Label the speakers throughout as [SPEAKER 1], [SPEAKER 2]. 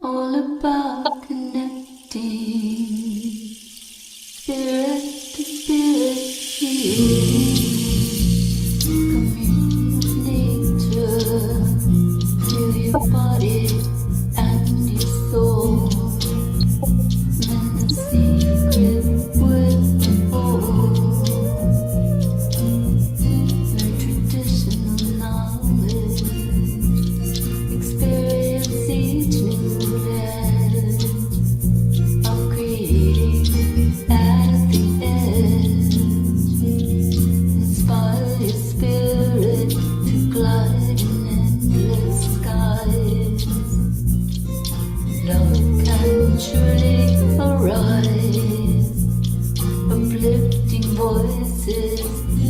[SPEAKER 1] all about connecting spirit to spirit healing, commune with nature, feel your body and your soul, and the secret wisdom hold, the traditional knowledge, experience each new edge of creating at the edge. Inspire your spirit to glide in endless skies. Love can truly arise, uplifting voices,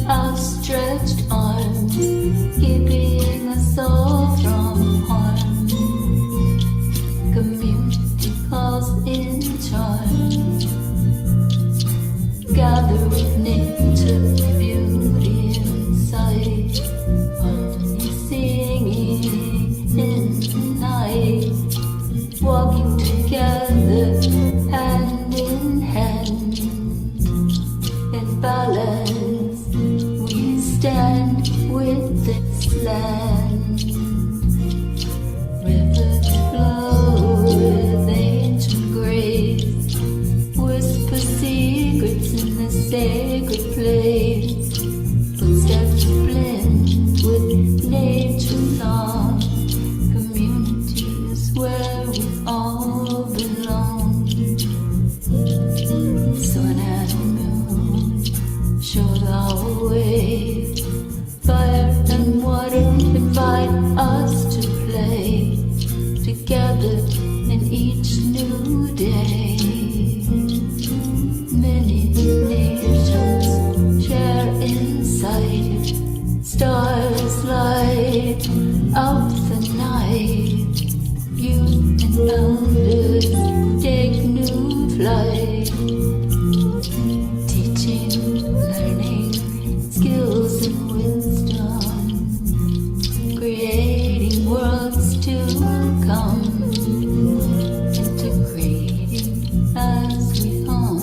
[SPEAKER 1] outstretched arms, keeping us all from harm. Community calls in charge. Gather with nature, beauty inside. Harmony singing in the night. Walking together, hand in hand. In balance, we stand with this land. Rivers flow with ancient grace, whisper secrets in the sacred place. Footsteps blend with nature's song. Community is where we all belong. Sun and moon show our way. Fire and water invite us to play together in each new day. Many nations share insight. Stars light up the night. Youth and elders take new flight. Teaching, learning, skills and wisdom. Creating worlds to come. Integrating as we hum.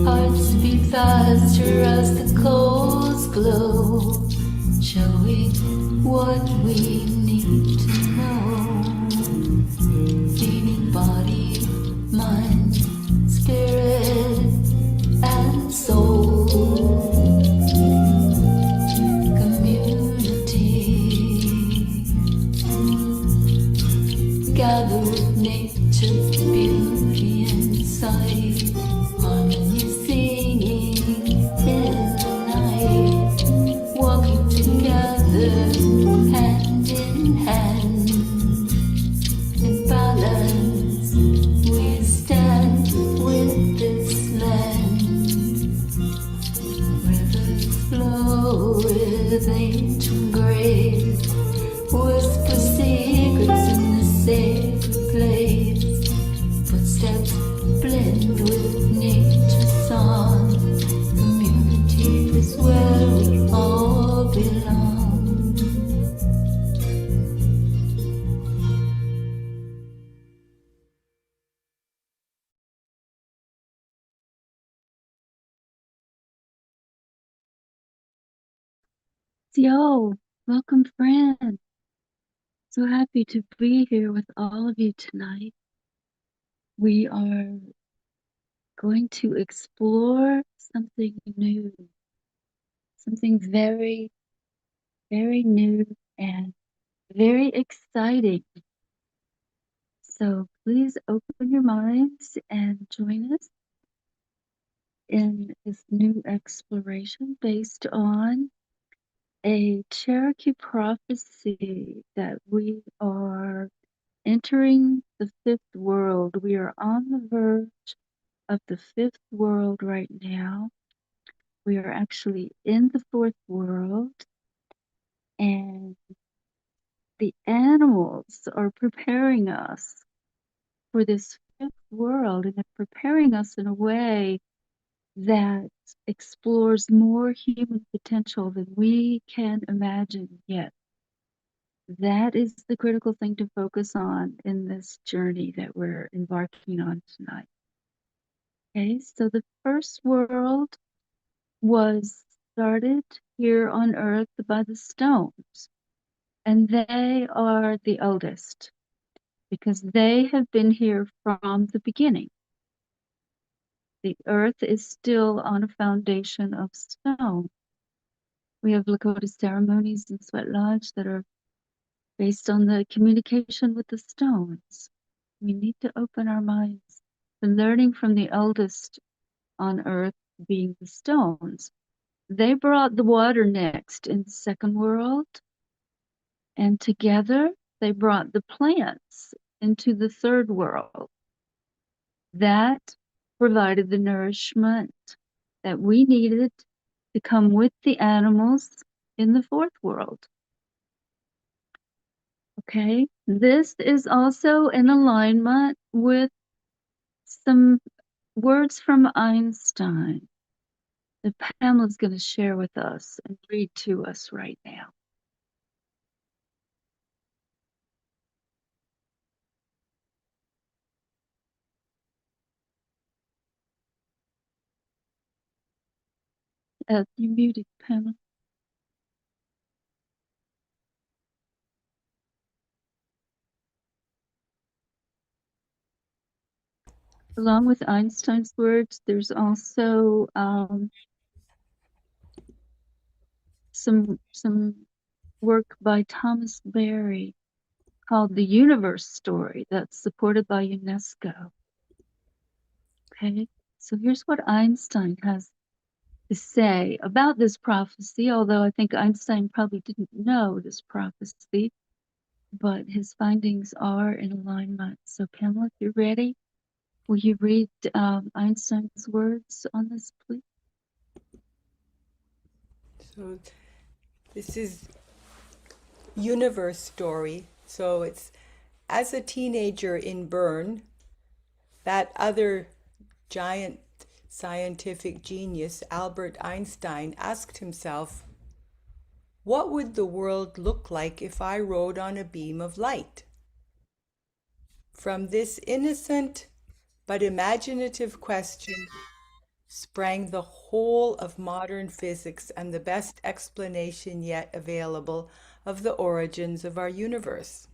[SPEAKER 1] Hearts beat faster as the coals glow, showing what we need to know. Feeding body, mind, spirit, and soul. Community. Gather with nature, beauty inside. Harmony singing in the night. Walking together, hand in hand. In balance, we stand with this land. Rivers flow with ancient grace, whisper secrets in the sacred place. Footsteps blend with nature's song. Community is where we all belong. Yo, welcome friends. So happy to be here with all of you tonight. We are going to explore something new, something very, very new and very exciting. So please open your minds and join us in this new exploration based on a Cherokee prophecy that we are entering the fifth world. We are on the verge of the fifth world right now. We are actually in the fourth world, and the animals are preparing us for this fifth world, and they're preparing us in a way that explores more human potential than we can imagine yet. That is the critical thing to focus on in this journey that we're embarking on tonight. Okay, so the first world was started here on Earth by the stones, and they are the oldest because they have been here from the beginning. The Earth is still on a foundation of stone. We have Lakota ceremonies and sweat lodge that are based on the communication with the stones. We need to open our minds to learning from the eldest on Earth, being the stones. They brought the water next in the second world, and together they brought the plants into the third world. That provided the nourishment that we needed to come with the animals in the fourth world. Okay, this is also in alignment with some words from Einstein that Pamela's going to share with us and read to us right now. You muted, Pamela. Along with Einstein's words, there's also some work by Thomas Berry called The Universe Story that's supported by UNESCO. Okay, so here's what Einstein has to say about this prophecy, although I think Einstein probably didn't know this prophecy, but his findings are in alignment. So Pamela, if you're ready, will you read Einstein's words on this, please?
[SPEAKER 2] So this is Universe Story. So it's as a teenager in Bern, that other giant scientific genius, Albert Einstein, asked himself, what would the world look like if I rode on a beam of light? From this innocent but imaginative question sprang the whole of modern physics and the best explanation yet available of the origins of our universe.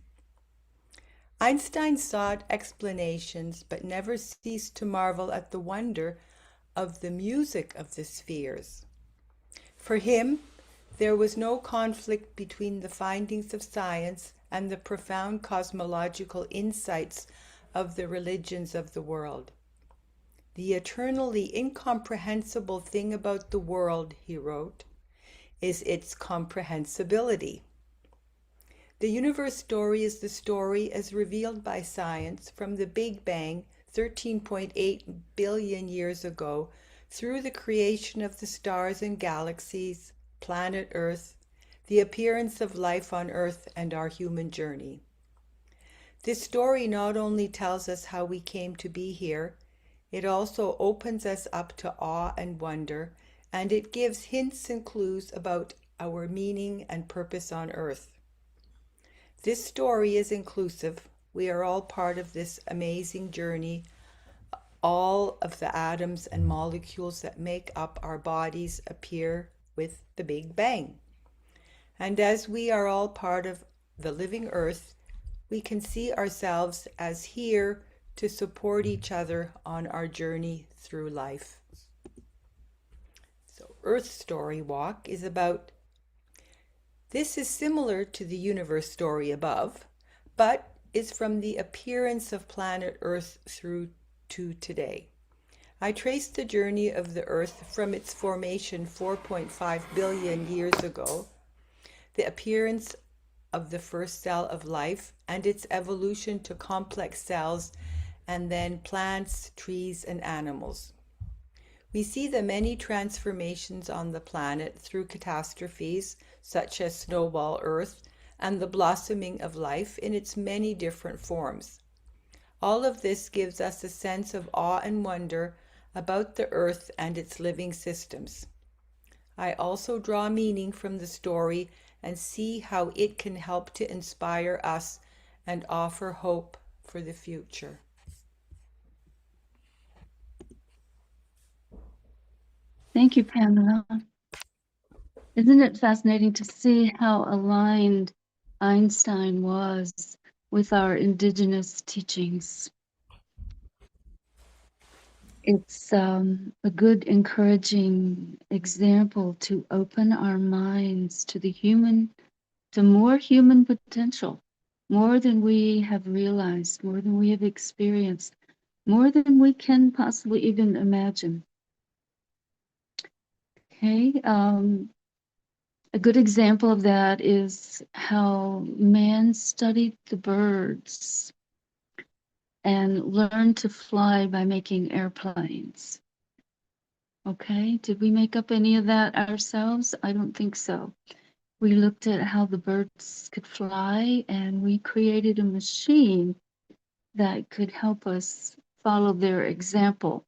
[SPEAKER 2] Einstein sought explanations but never ceased to marvel at the wonder of the music of the spheres. For him, there was no conflict between the findings of science and the profound cosmological insights of the religions of the world. The eternally incomprehensible thing about the world, he wrote, is its comprehensibility. The universe story is the story as revealed by science from the Big Bang 13.8 billion years ago through the creation of the stars and galaxies, planet Earth, the appearance of life on Earth, and our human journey. This story not only tells us how we came to be here, it also opens us up to awe and wonder, and it gives hints and clues about our meaning and purpose on Earth. This story is inclusive. We are all part of this amazing journey. All of the atoms and molecules that make up our bodies appear with the Big Bang. And as we are all part of the living Earth, we can see ourselves as here to support each other on our journey through life. So Earth Story Walk is about this is similar to the universe story above, but is from the appearance of planet Earth through to today. I traced the journey of the Earth from its formation 4.5 billion years ago, the appearance of the first cell of life and its evolution to complex cells, and then plants, trees, and animals. We see the many transformations on the planet through catastrophes such as Snowball Earth and the blossoming of life in its many different forms. All of this gives us a sense of awe and wonder about the Earth and its living systems. I also draw meaning from the story and see how it can help to inspire us and offer hope for the future.
[SPEAKER 1] Thank you, Pamela. Isn't it fascinating to see how aligned Einstein was with our indigenous teachings? It's a good, encouraging example to open our minds to to more human potential, more than we have realized, more than we have experienced, more than we can possibly even imagine. Okay, a good example of that is how man studied the birds and learned to fly by making airplanes. Okay, did we make up any of that ourselves? I don't think so. We looked at how the birds could fly and we created a machine that could help us follow their example.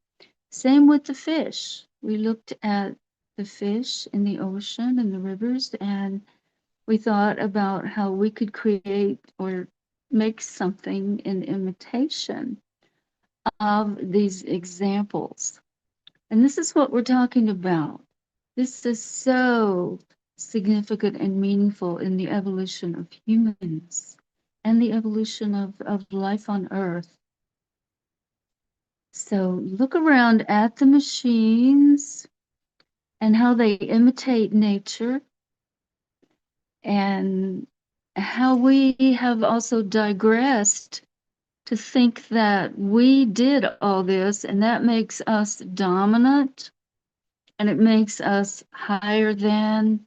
[SPEAKER 1] Same with the fish. We looked at the fish in the ocean and the rivers, and we thought about how we could create or make something in imitation of these examples. And this is what we're talking about. This is so significant and meaningful in the evolution of humans and the evolution of life on Earth. So look around at the machines and how they imitate nature, and how we have also digressed to think that we did all this and that makes us dominant and it makes us higher than,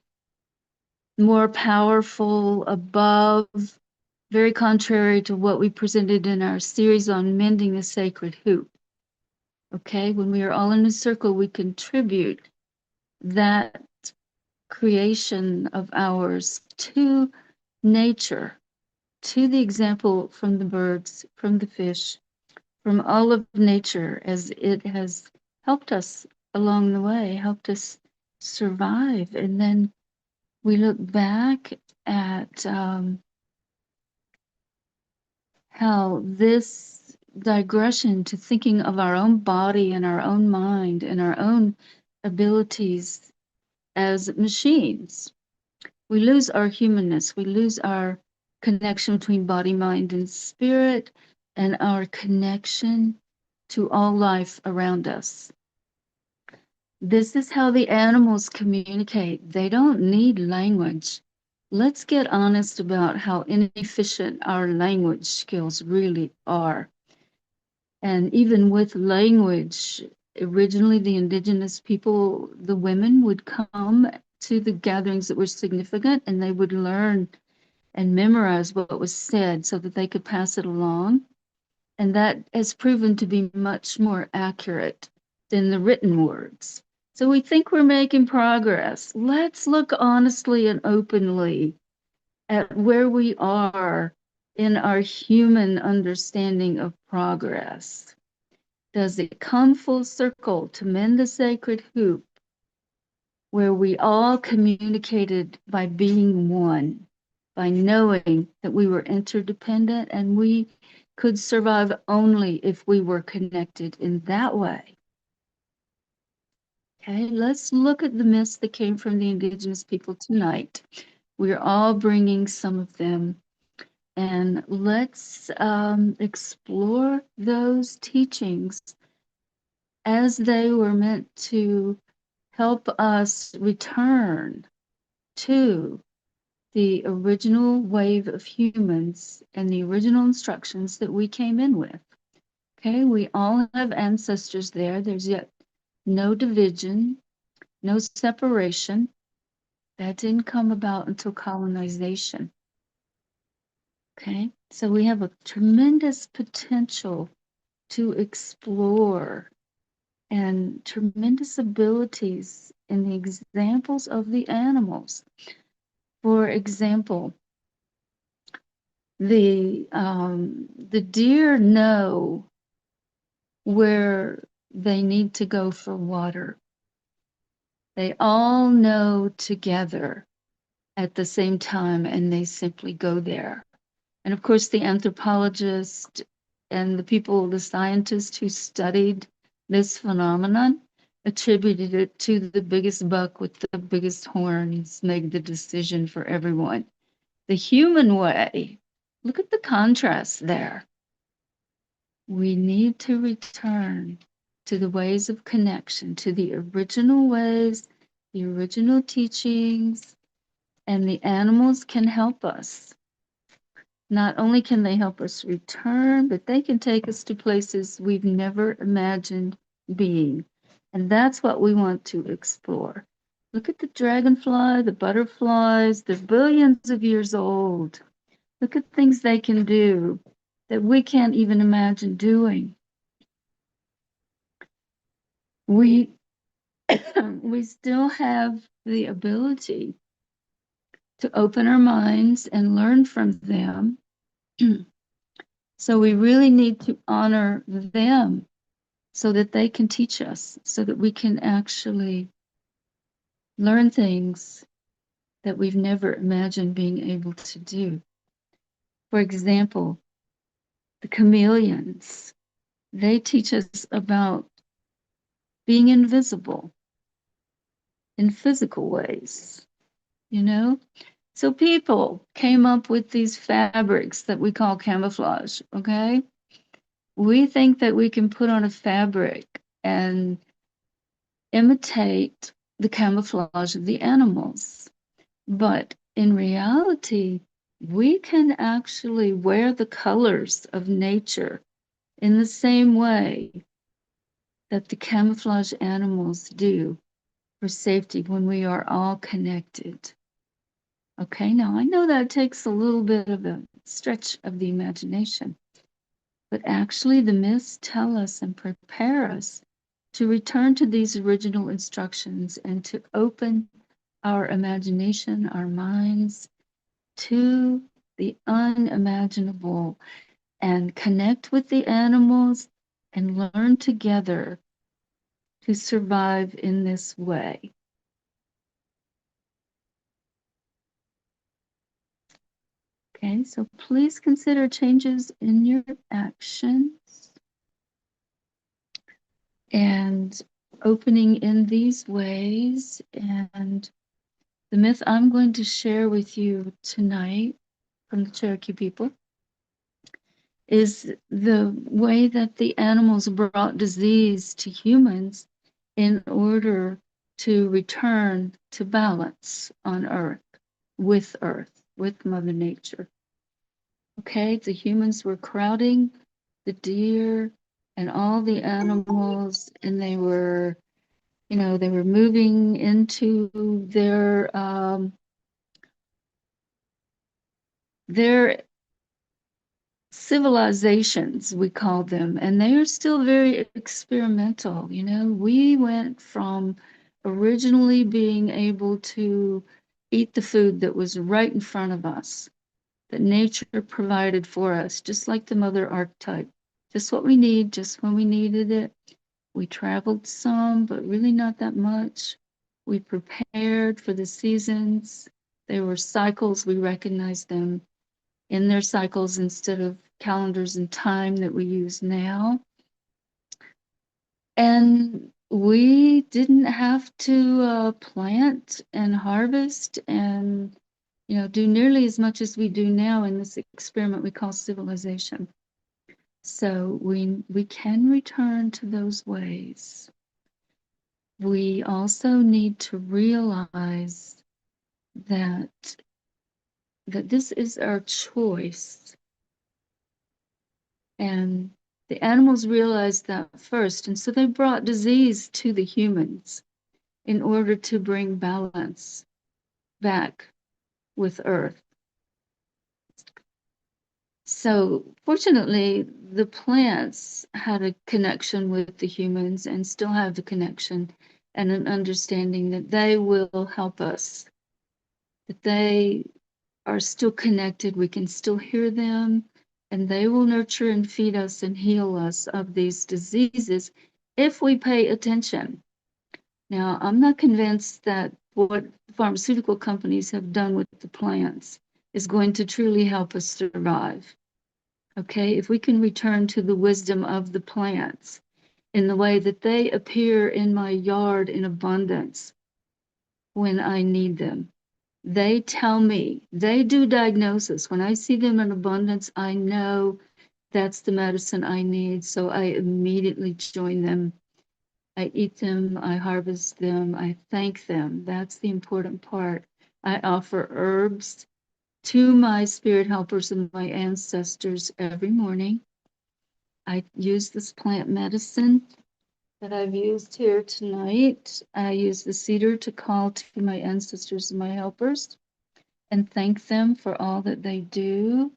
[SPEAKER 1] more powerful, above, very contrary to what we presented in our series on mending the sacred hoop. Okay, when we are all in a circle, we contribute that creation of ours to nature, to the example from the birds, from the fish, from all of nature, as it has helped us along the way, helped us survive. And then we look back at how this digression to thinking of our own body and our own mind and our own abilities as machines, we lose our humanness, we lose our connection between body, mind, and spirit, and our connection to all life around us. This is how the animals communicate. They don't need language. Let's get honest about how inefficient our language skills really are. And even with language, originally the indigenous people, the women would come to the gatherings that were significant and they would learn and memorize what was said so that they could pass it along. And that has proven to be much more accurate than the written words. So we think we're making progress. Let's look honestly and openly at where we are in our human understanding of progress. Does it come full circle to mend the sacred hoop, where we all communicated by being one, by knowing that we were interdependent and we could survive only if we were connected in that way? Okay, let's look at the myths that came from the indigenous people tonight. We're all bringing some of them, and let's explore those teachings as they were meant to help us return to the original wave of humans and the original instructions that we came in with. Okay, we all have ancestors there. There's yet no division, no separation. That didn't come about until colonization. Okay, so we have a tremendous potential to explore and tremendous abilities in the examples of the animals. For example, the deer know where they need to go for water. They all know together at the same time, and they simply go there. And of course, the anthropologist and the people, the scientists who studied this phenomenon attributed it to the biggest buck with the biggest horns made the decision for everyone. The human way, look at the contrast there. We need to return to the ways of connection, to the original ways, the original teachings, and the animals can help us. Not only can they help us return, but they can take us to places we've never imagined being. And that's what we want to explore. Look at the dragonfly, the butterflies, they're billions of years old. Look at things they can do that we can't even imagine doing. We we still have the ability to open our minds and learn from them. So we really need to honor them so that they can teach us, so that we can actually learn things that we've never imagined being able to do. For example, the chameleons, they teach us about being invisible in physical ways, you know? So people came up with these fabrics that we call camouflage, okay? We think that we can put on a fabric and imitate the camouflage of the animals. But in reality, we can actually wear the colors of nature in the same way that the camouflage animals do for safety when we are all connected. Okay, now I know that takes a little bit of a stretch of the imagination, but actually the myths tell us and prepare us to return to these original instructions and to open our imagination, our minds to the unimaginable and connect with the animals and learn together to survive in this way. Okay, so please consider changes in your actions and opening in these ways. And the myth I'm going to share with you tonight from the Cherokee people is the way that the animals brought disease to humans in order to return to balance on Earth, with Mother Nature. Okay, the humans were crowding the deer and all the animals, and they were, they were moving into their civilizations, we call them, and they are still very experimental. We went from originally being able to eat the food that was right in front of us, that nature provided for us, just like the mother archetype, just what we need, just when we needed it. We traveled some, but really not that much. We prepared for the seasons. They were cycles, we recognized them in their cycles instead of calendars and time that we use now. And we didn't have to plant and harvest and do nearly as much as we do now in this experiment we call civilization. So we can return to those ways. We also need to realize that this is our choice. And the animals realized that first, and so they brought disease to the humans in order to bring balance back with Earth. So fortunately, the plants had a connection with the humans and still have the connection and an understanding that they will help us, that they are still connected, we can still hear them, and they will nurture and feed us and heal us of these diseases if we pay attention. Now, I'm not convinced that what pharmaceutical companies have done with the plants is going to truly help us survive. Okay, if we can return to the wisdom of the plants in the way that they appear in my yard in abundance when I need them. They tell me, they do diagnosis. When I see them in abundance, I know that's the medicine I need. So I immediately join them. I eat them, I harvest them, I thank them. That's the important part. I offer herbs to my spirit helpers and my ancestors every morning. I use this plant medicine that I've used here tonight. I use the cedar to call to my ancestors and my helpers and thank them for all that they do.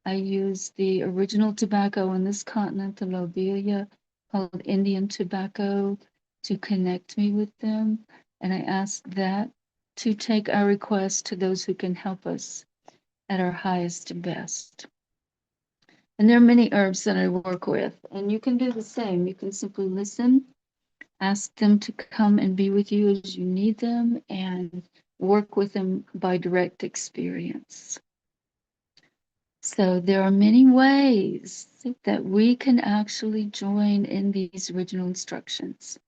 [SPEAKER 1] I use the original tobacco on this continent, the lobelia, called Indian tobacco, to connect me with them. And I ask that to take our request to those who can help us at our highest and best. And there are many herbs that I work with, and you can do the same. You can simply listen, ask them to come and be with you as you need them, and work with them by direct experience. So there are many ways that we can actually join in these original instructions.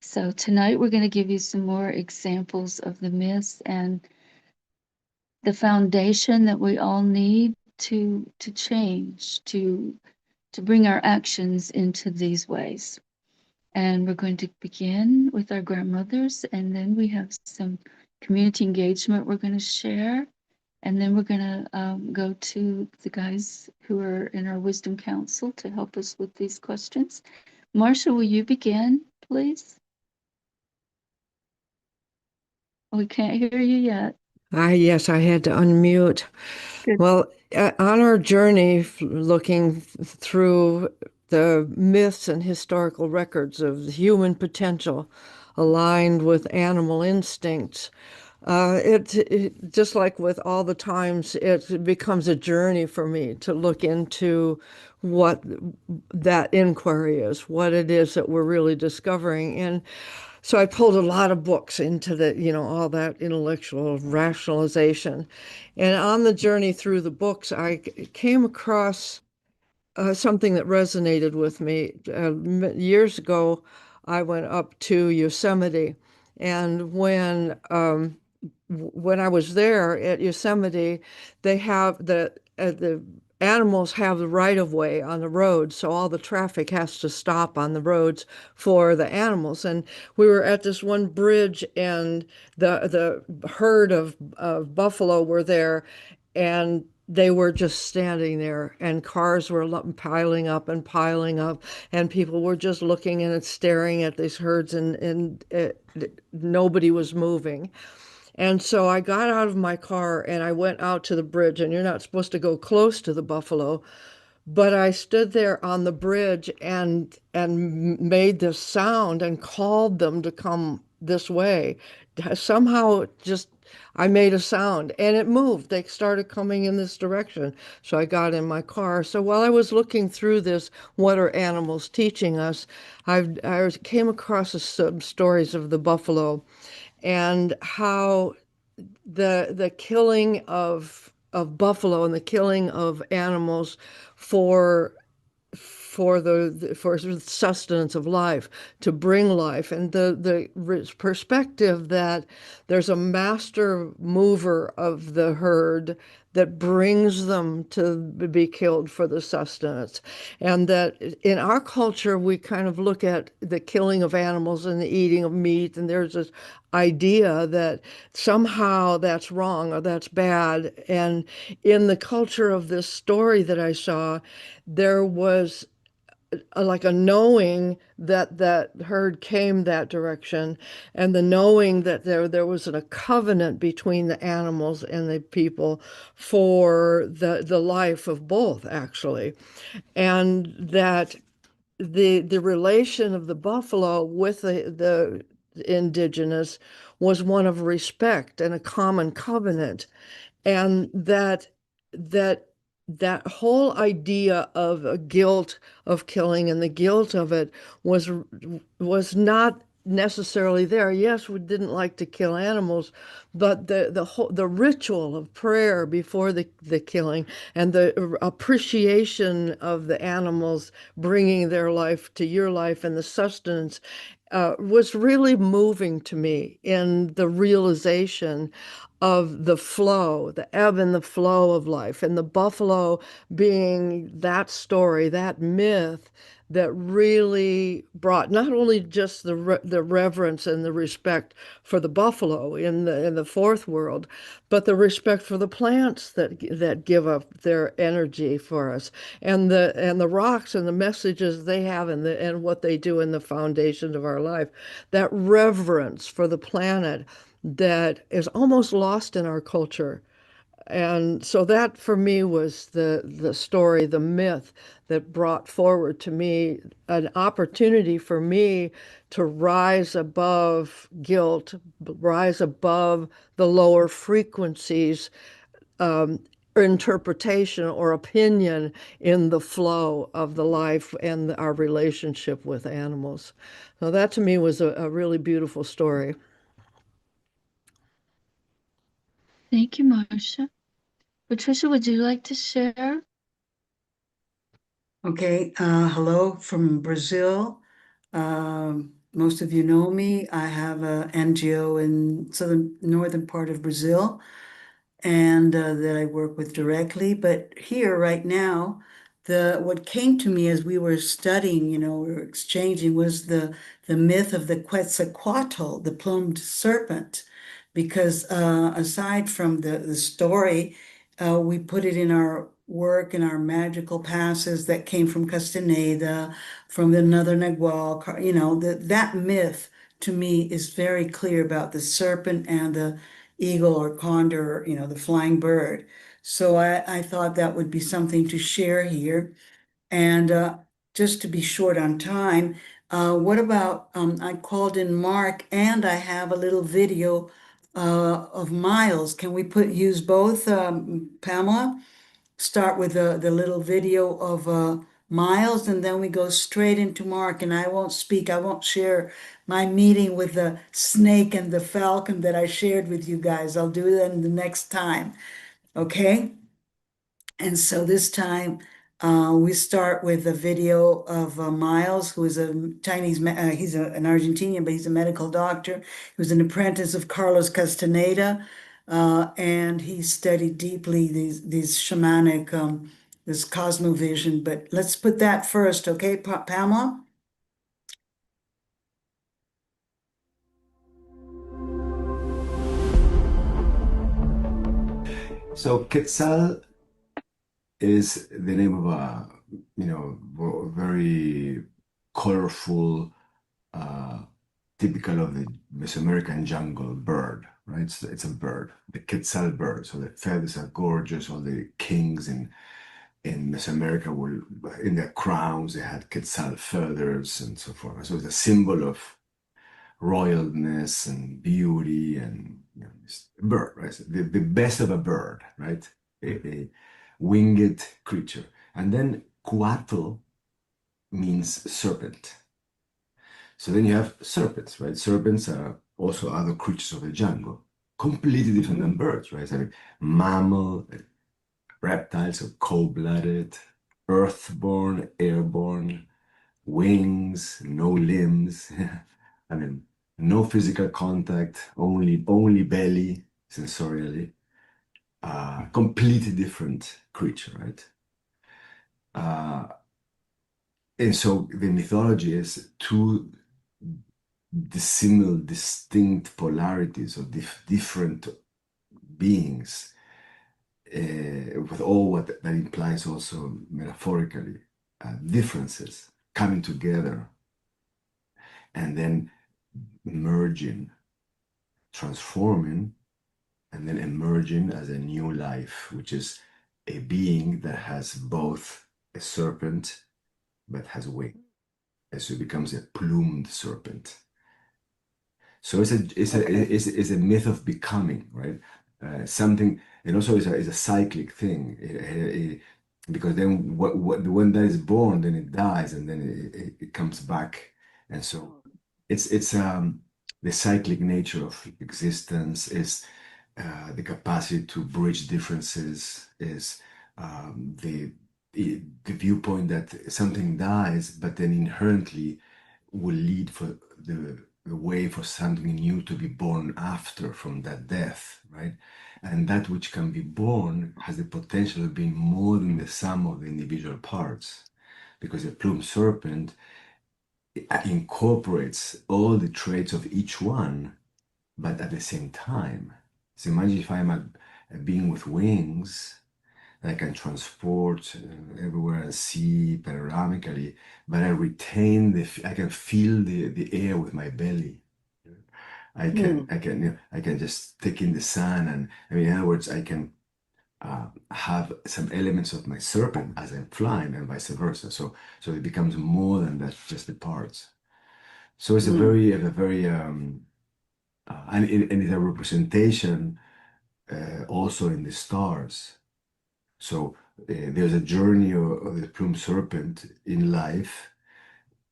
[SPEAKER 1] So tonight we're going to give you some more examples of the myths and the foundation that we all need to change, to bring our actions into these ways. And we're going to begin with our grandmothers, and then we have some community engagement we're going to share. And then we're going to go to the guys who are in our Wisdom Council to help us with these questions. Marcia, will you begin, please? We can't hear you yet.
[SPEAKER 3] Yes, I had to unmute.
[SPEAKER 1] Good.
[SPEAKER 3] Well, on our journey looking through the myths and historical records of the human potential aligned with animal instincts, it just like with all the times, it becomes a journey for me to look into what that inquiry is, what it is that we're really discovering. And so I pulled a lot of books into all that intellectual rationalization. And on the journey through the books, I came across something that resonated with me. Years ago, I went up to Yosemite, and when I was there at Yosemite, they have the animals have the right of way on the road, so all the traffic has to stop on the roads for the animals. And we were at this one bridge, and the herd of buffalo were there, and they were just standing there, and cars were piling up and piling up, and people were just looking and staring at these herds, and nobody was moving. And so I got out of my car and I went out to the bridge, and you're not supposed to go close to the buffalo, but I stood there on the bridge and made this sound and called them to come this way. Somehow just I made a sound and it moved. They started coming in this direction. So I got in my car. So while I was looking through this, what are animals teaching us? I came across some stories of the buffalo and how the killing of buffalo and the killing of animals for for sustenance of life, to bring life, and the perspective that there's a master mover of the herd that brings them to be killed for the sustenance. And that in our culture, we kind of look at the killing of animals and the eating of meat, and there's this idea that somehow that's wrong or that's bad. And in the culture of this story that I saw, there was like a knowing that that herd came that direction, and the knowing that there was a covenant between the animals and the people for the life of both, actually. And that the relation of the buffalo with the indigenous was one of respect and a common covenant, and that that whole idea of a guilt of killing and the guilt of it was not necessarily there. Yes, we didn't like to kill animals, but the ritual of prayer before the killing and the appreciation of the animals bringing their life to your life and the sustenance was really moving to me in the realization of the flow, the ebb and the flow of life, and the buffalo being that story, that myth that really brought not only just the reverence and the respect for the buffalo in the fourth world, but the respect for the plants that give up their energy for us, and the rocks and the messages they have and what they do in the foundation of our life. That reverence for the planet that is almost lost in our culture. And so that for me was the story, the myth that brought forward to me an opportunity for me to rise above guilt, rise above the lower frequencies, um, interpretation or opinion in the flow of the life and our relationship with animals. So that to me was a really beautiful story.
[SPEAKER 1] Thank you, Marcia. Patricia, would you like to share?
[SPEAKER 4] Okay, hello from Brazil. Most of you know me. I have an NGO in southern northern part of Brazil, and that I work with directly. But here right now, the what came to me as we were studying, we were exchanging, was the myth of the Quetzalcoatl, the plumed serpent, because aside from the story, we put it in our work and our magical passes that came from Castaneda, from the Another Nagual, that myth to me is very clear about the serpent and the eagle or condor, the flying bird. So I thought that would be something to share here. And just to be short on time, what about I called in Mark and I have a little video of Miles. Can we use both, Pamela? Start with the little video of Miles, and then we go straight into Mark. And I won't speak, I won't share my meeting with the snake and the falcon that I shared with you guys. I'll do that in the next time. Okay? And so this time we start with a video of Miles, who is a Chinese, he's an Argentinian, but he's a medical doctor. He was an apprentice of Carlos Castaneda, and he studied deeply these shamanic, this cosmovision. But let's put that first, okay, Pamela?
[SPEAKER 5] So Quetzal is the name of a, very colorful, uh, typical of the Mesoamerican jungle bird, right? It's a bird, the Quetzal bird. So the feathers are gorgeous. All the kings in Mesoamerica were in their crowns. They had Quetzal feathers and so forth. So it's a symbol of royalness and beauty and this bird, right? So the best of a bird, right? A winged creature. And then Cuatl means serpent. So then you have serpents, right? Serpents are also other creatures of the jungle, completely different than birds, right? So mammal, reptiles are cold-blooded, earthborn, airborne, wings, no limbs. I mean, no physical contact, only belly, sensorially. Completely different creature, right? And so the mythology is two dissimilar, distinct polarities of different beings, with all what that implies also metaphorically, differences coming together and then merging, transforming, and then emerging as a new life, which is a being that has both a serpent but has wings. And so it becomes a plumed serpent. So it's a myth of becoming, right? Something, and also is a cyclic thing. Because then when that is born, then it dies, and then it comes back, and so it's the cyclic nature of existence is the capacity to bridge differences is the viewpoint that something dies, but then inherently will lead for the way for something new to be born after from that death, right? And that which can be born has the potential of being more than the sum of the individual parts, because a plumed serpent incorporates all the traits of each one, but at the same time. So imagine if I'm a being with wings that I can transport everywhere and see panoramically, but I retain I can feel the air with my belly. I can just take in the sun, and I mean, in other words, I can have some elements of my serpent as I'm flying, and vice versa. So it becomes more than that, just the parts. So it's a very and it's a representation also in the stars. So there's a journey of the plumed serpent in life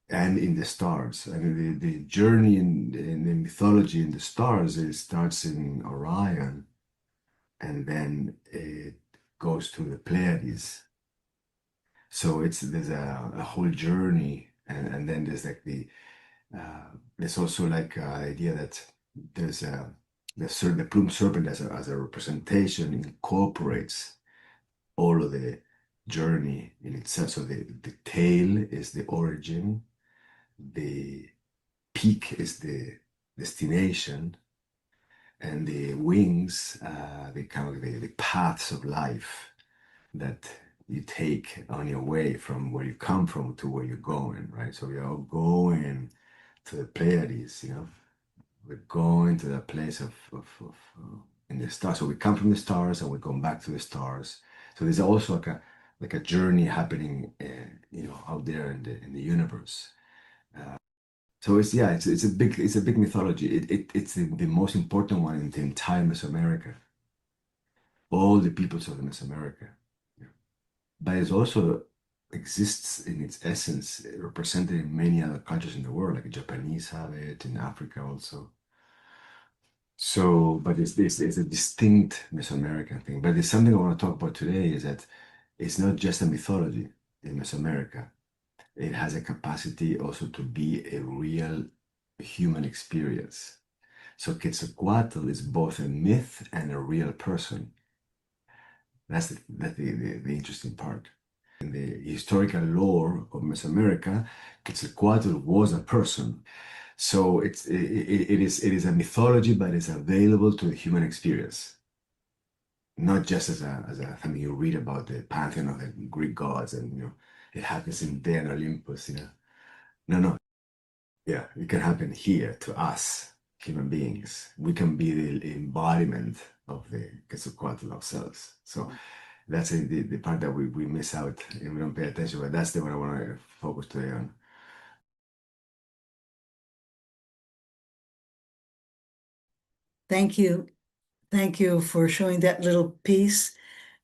[SPEAKER 5] and in the stars. I mean, the journey in the mythology in the stars, it starts in Orion, and then it goes to the Pleiades. So there's a whole journey, and then there's like there's also like the idea that there's the plumed serpent as a representation incorporates all of the journey in itself. So the tail is the origin, the peak is the destination, and the wings, the kind of the paths of life that you take on your way from where you come from to where you're going, right? So we're all going to the Pleiades, we're going to that place of in the stars. So we come from the stars and we come back to the stars. So there's also like a journey happening, out there in the universe. So it's a big mythology. It's the most important one in the entire Mesoamerica. All the peoples of the Mesoamerica, yeah. But it also exists in its essence, represented in many other cultures in the world, like the Japanese have it in Africa also. So, but it's a distinct Mesoamerican thing. But there's something I want to talk about today is that it's not just a mythology in Mesoamerica. It has a capacity also to be a real human experience. So Quetzalcoatl is both a myth and a real person. That's the interesting part. In the historical lore of Mesoamerica, Quetzalcoatl was a person. So it is a mythology, but it's available to the human experience, not just as a something you read about the pantheon of the Greek gods, and it happens in there in Olympus. No, no, yeah, it can happen here to us human beings. We can be the embodiment of the Quetzalcoatl ourselves. So that's the part that we miss out and we don't pay attention. But that's the one I want to focus today on.
[SPEAKER 4] Thank you. Thank you for showing that little piece.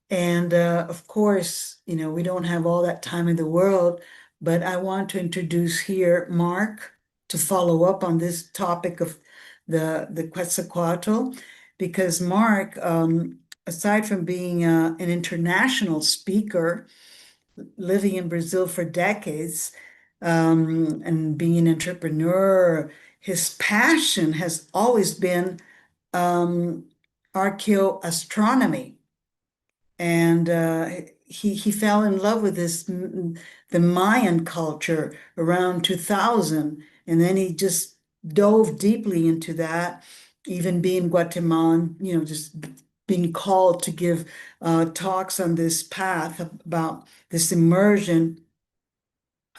[SPEAKER 4] And of course, we don't have all that time in the world, but I want to introduce here Mark to follow up on this topic of the Quetzalcoatl, because Mark, aside from being an international speaker, living in Brazil for decades, and being an entrepreneur, his passion has always been archaeoastronomy. And he fell in love with the Mayan culture around 2000, and then he just dove deeply into that, even being Guatemalan, just being called to give talks on this path about this immersion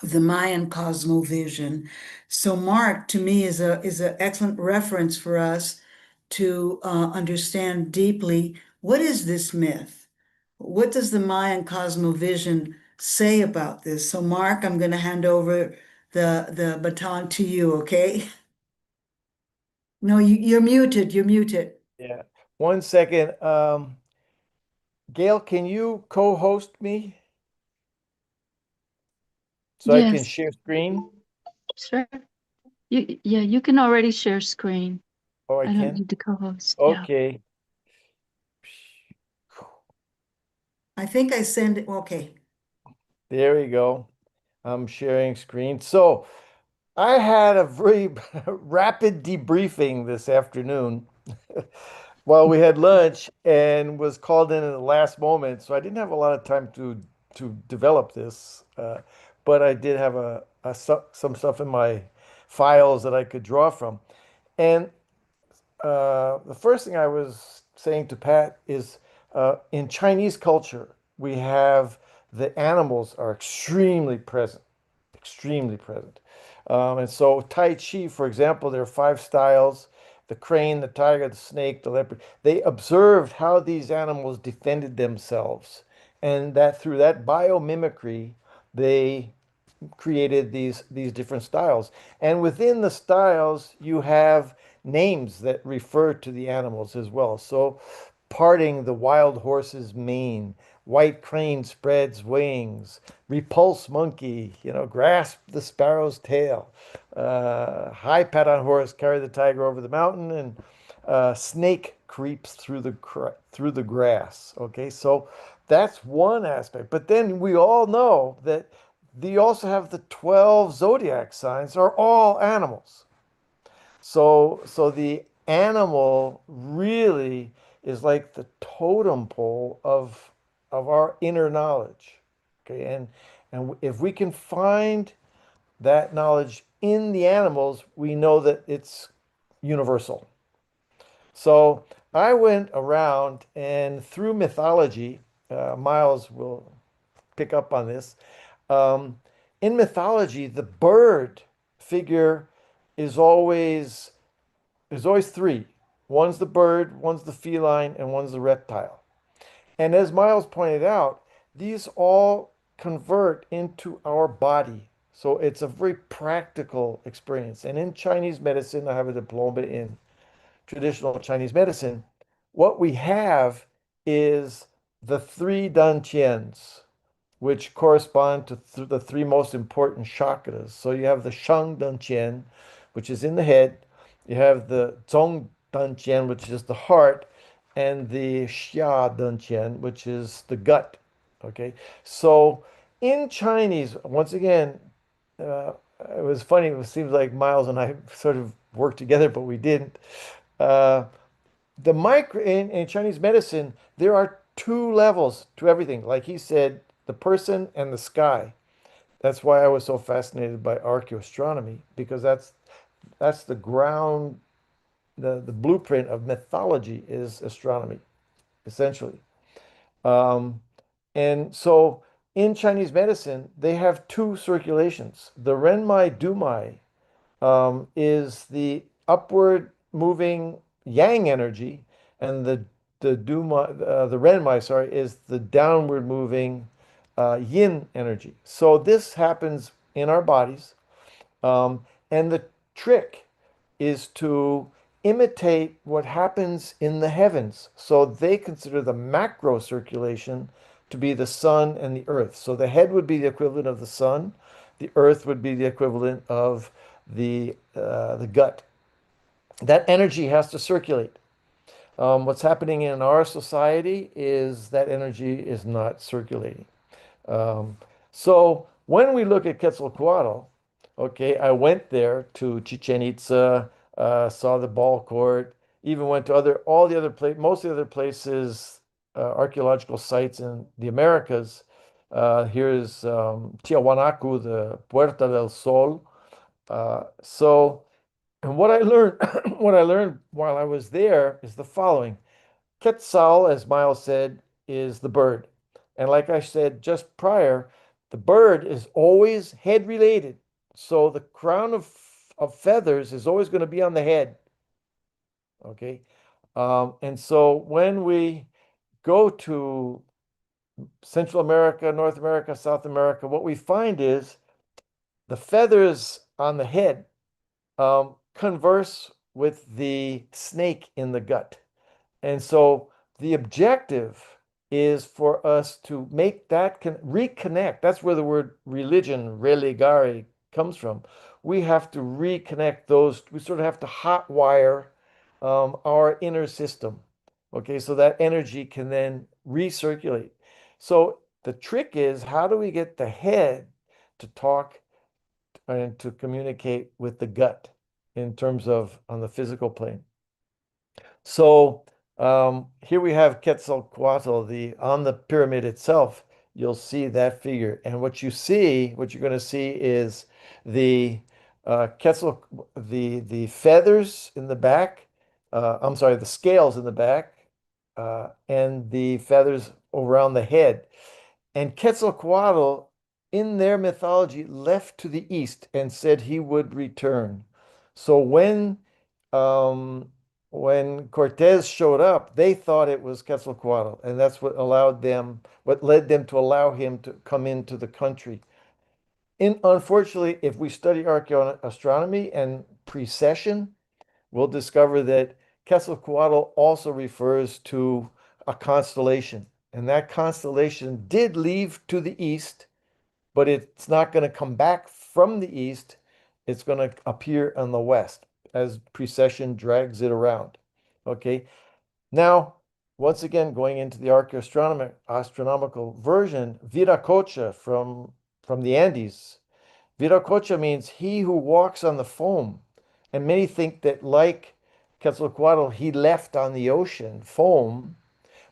[SPEAKER 4] of the Mayan cosmovision. So Mark, to me, is an excellent reference for us to understand deeply, what is this myth? What does the Mayan cosmovision say about this? So Mark, I'm going to hand over the baton to you, okay? No, you're muted. You're muted.
[SPEAKER 6] Yeah. 1 second. Gail, can you co-host me so I can
[SPEAKER 1] Yes,
[SPEAKER 6] share screen?
[SPEAKER 1] sure. Yeah, you can already share screen.
[SPEAKER 6] Oh, I
[SPEAKER 1] I don't
[SPEAKER 6] can?
[SPEAKER 1] need to co-host. Yeah.
[SPEAKER 6] Okay.
[SPEAKER 4] I think I send it, okay.
[SPEAKER 6] There we go. I'm sharing screen. So I had a very rapid debriefing this afternoon while we had lunch and was called in at the last moment. So I didn't have a lot of time to develop this, but I did have some stuff in my files that I could draw from. And the first thing I was saying to Pat is in Chinese culture, we have the animals are extremely present, extremely present. And so Tai Chi, for example, there are five styles: the crane, the tiger, the snake, the leopard. They observed how these animals defended themselves, and that through that biomimicry, they created these different styles. And within the styles, you have names that refer to the animals as well. So, parting the wild horse's mane, white crane spreads wings, repulse monkey, grasp the sparrow's tail, high pat on horse, carry the tiger over the mountain, and snake creeps through the grass. Okay, so that's one aspect. But then we all know that you also have the 12 zodiac signs are all animals. So the animal really is like the totem pole of our inner knowledge. Okay, and if we can find that knowledge in the animals, we know that it's universal. So I went around and through mythology, Miles will pick up on this. Um, in mythology, the bird figure is always there's always three. One's the bird, one's the feline, and one's the reptile. And as Miles pointed out, these all convert into our body. So it's a very practical experience. And in Chinese medicine, I have a diploma in traditional Chinese medicine. What we have is the three dantians, which correspond to the three most important chakras. So you have the Shang Danqian, which is in the head. You have the Zong Danqian, which is the heart, and the Xia Danqian, which is the gut. Okay, so in Chinese, once again, uh, it was funny. It seems like Miles and I sort of worked together, but we didn't. Uh, the micro in Chinese medicine, there are two levels to everything. Like he said, the person and the sky. That's why I was so fascinated by archaeoastronomy, because that's the ground, the blueprint of mythology is astronomy, essentially. Um, and so in Chinese medicine, they have two circulations. The Renmai Dumai is the upward moving yang energy, and the renmai, sorry, is the downward moving yin energy. So this happens in our bodies, and the trick is to imitate what happens in the heavens. So they consider the macro circulation to be the sun and the earth. So the head would be the equivalent of the sun, the earth would be the equivalent of the gut. That energy has to circulate. What's happening in our society is that energy is not circulating. Um, so when we look at Quetzalcoatl, okay, I went there to Chichen Itza, saw the ball court, even went to all the other most of the other places, archaeological sites in the Americas. Here's Tiahuanacu, the Puerta del Sol. So, and what I learned, what I learned while I was there is the following. Quetzal, as Miles said, is the bird. And like I said just prior, the bird is always head related. So the crown of feathers is always going to be on the head. Okay. And so when we go to Central America, North America, South America, what we find is the feathers on the head converse with the snake in the gut. And so the objective is for us to make that reconnect. That's where the word religion, religare, comes from. we have to reconnect those. We sort of have to hotwire our inner system. Okay, so that energy can then recirculate. So the trick is, how do we get the head to talk and to communicate with the gut in terms of on the physical plane? So here we have Quetzalcoatl, the on the pyramid itself, you'll see that figure. And what you're going to see is the the feathers in the back. I'm sorry, the scales in the back, and the feathers around the head. And Quetzalcoatl, in their mythology, left to the east and said he would return. So um, when Cortez showed up, they thought it was Quetzalcoatl, and that's what led them to allow him to come into the country. Unfortunately, if we study archaeoastronomy and precession, we'll discover that Quetzalcoatl also refers to a constellation. And that constellation did leave to the east, but it's not going to come back from the east. It's going to appear on the west as precession drags it around. Okay. Now, once again, going into the astronomical version, Viracocha from the Andes. Viracocha means he who walks on the foam. And many think that, like Quetzalcoatl, he left on the ocean foam,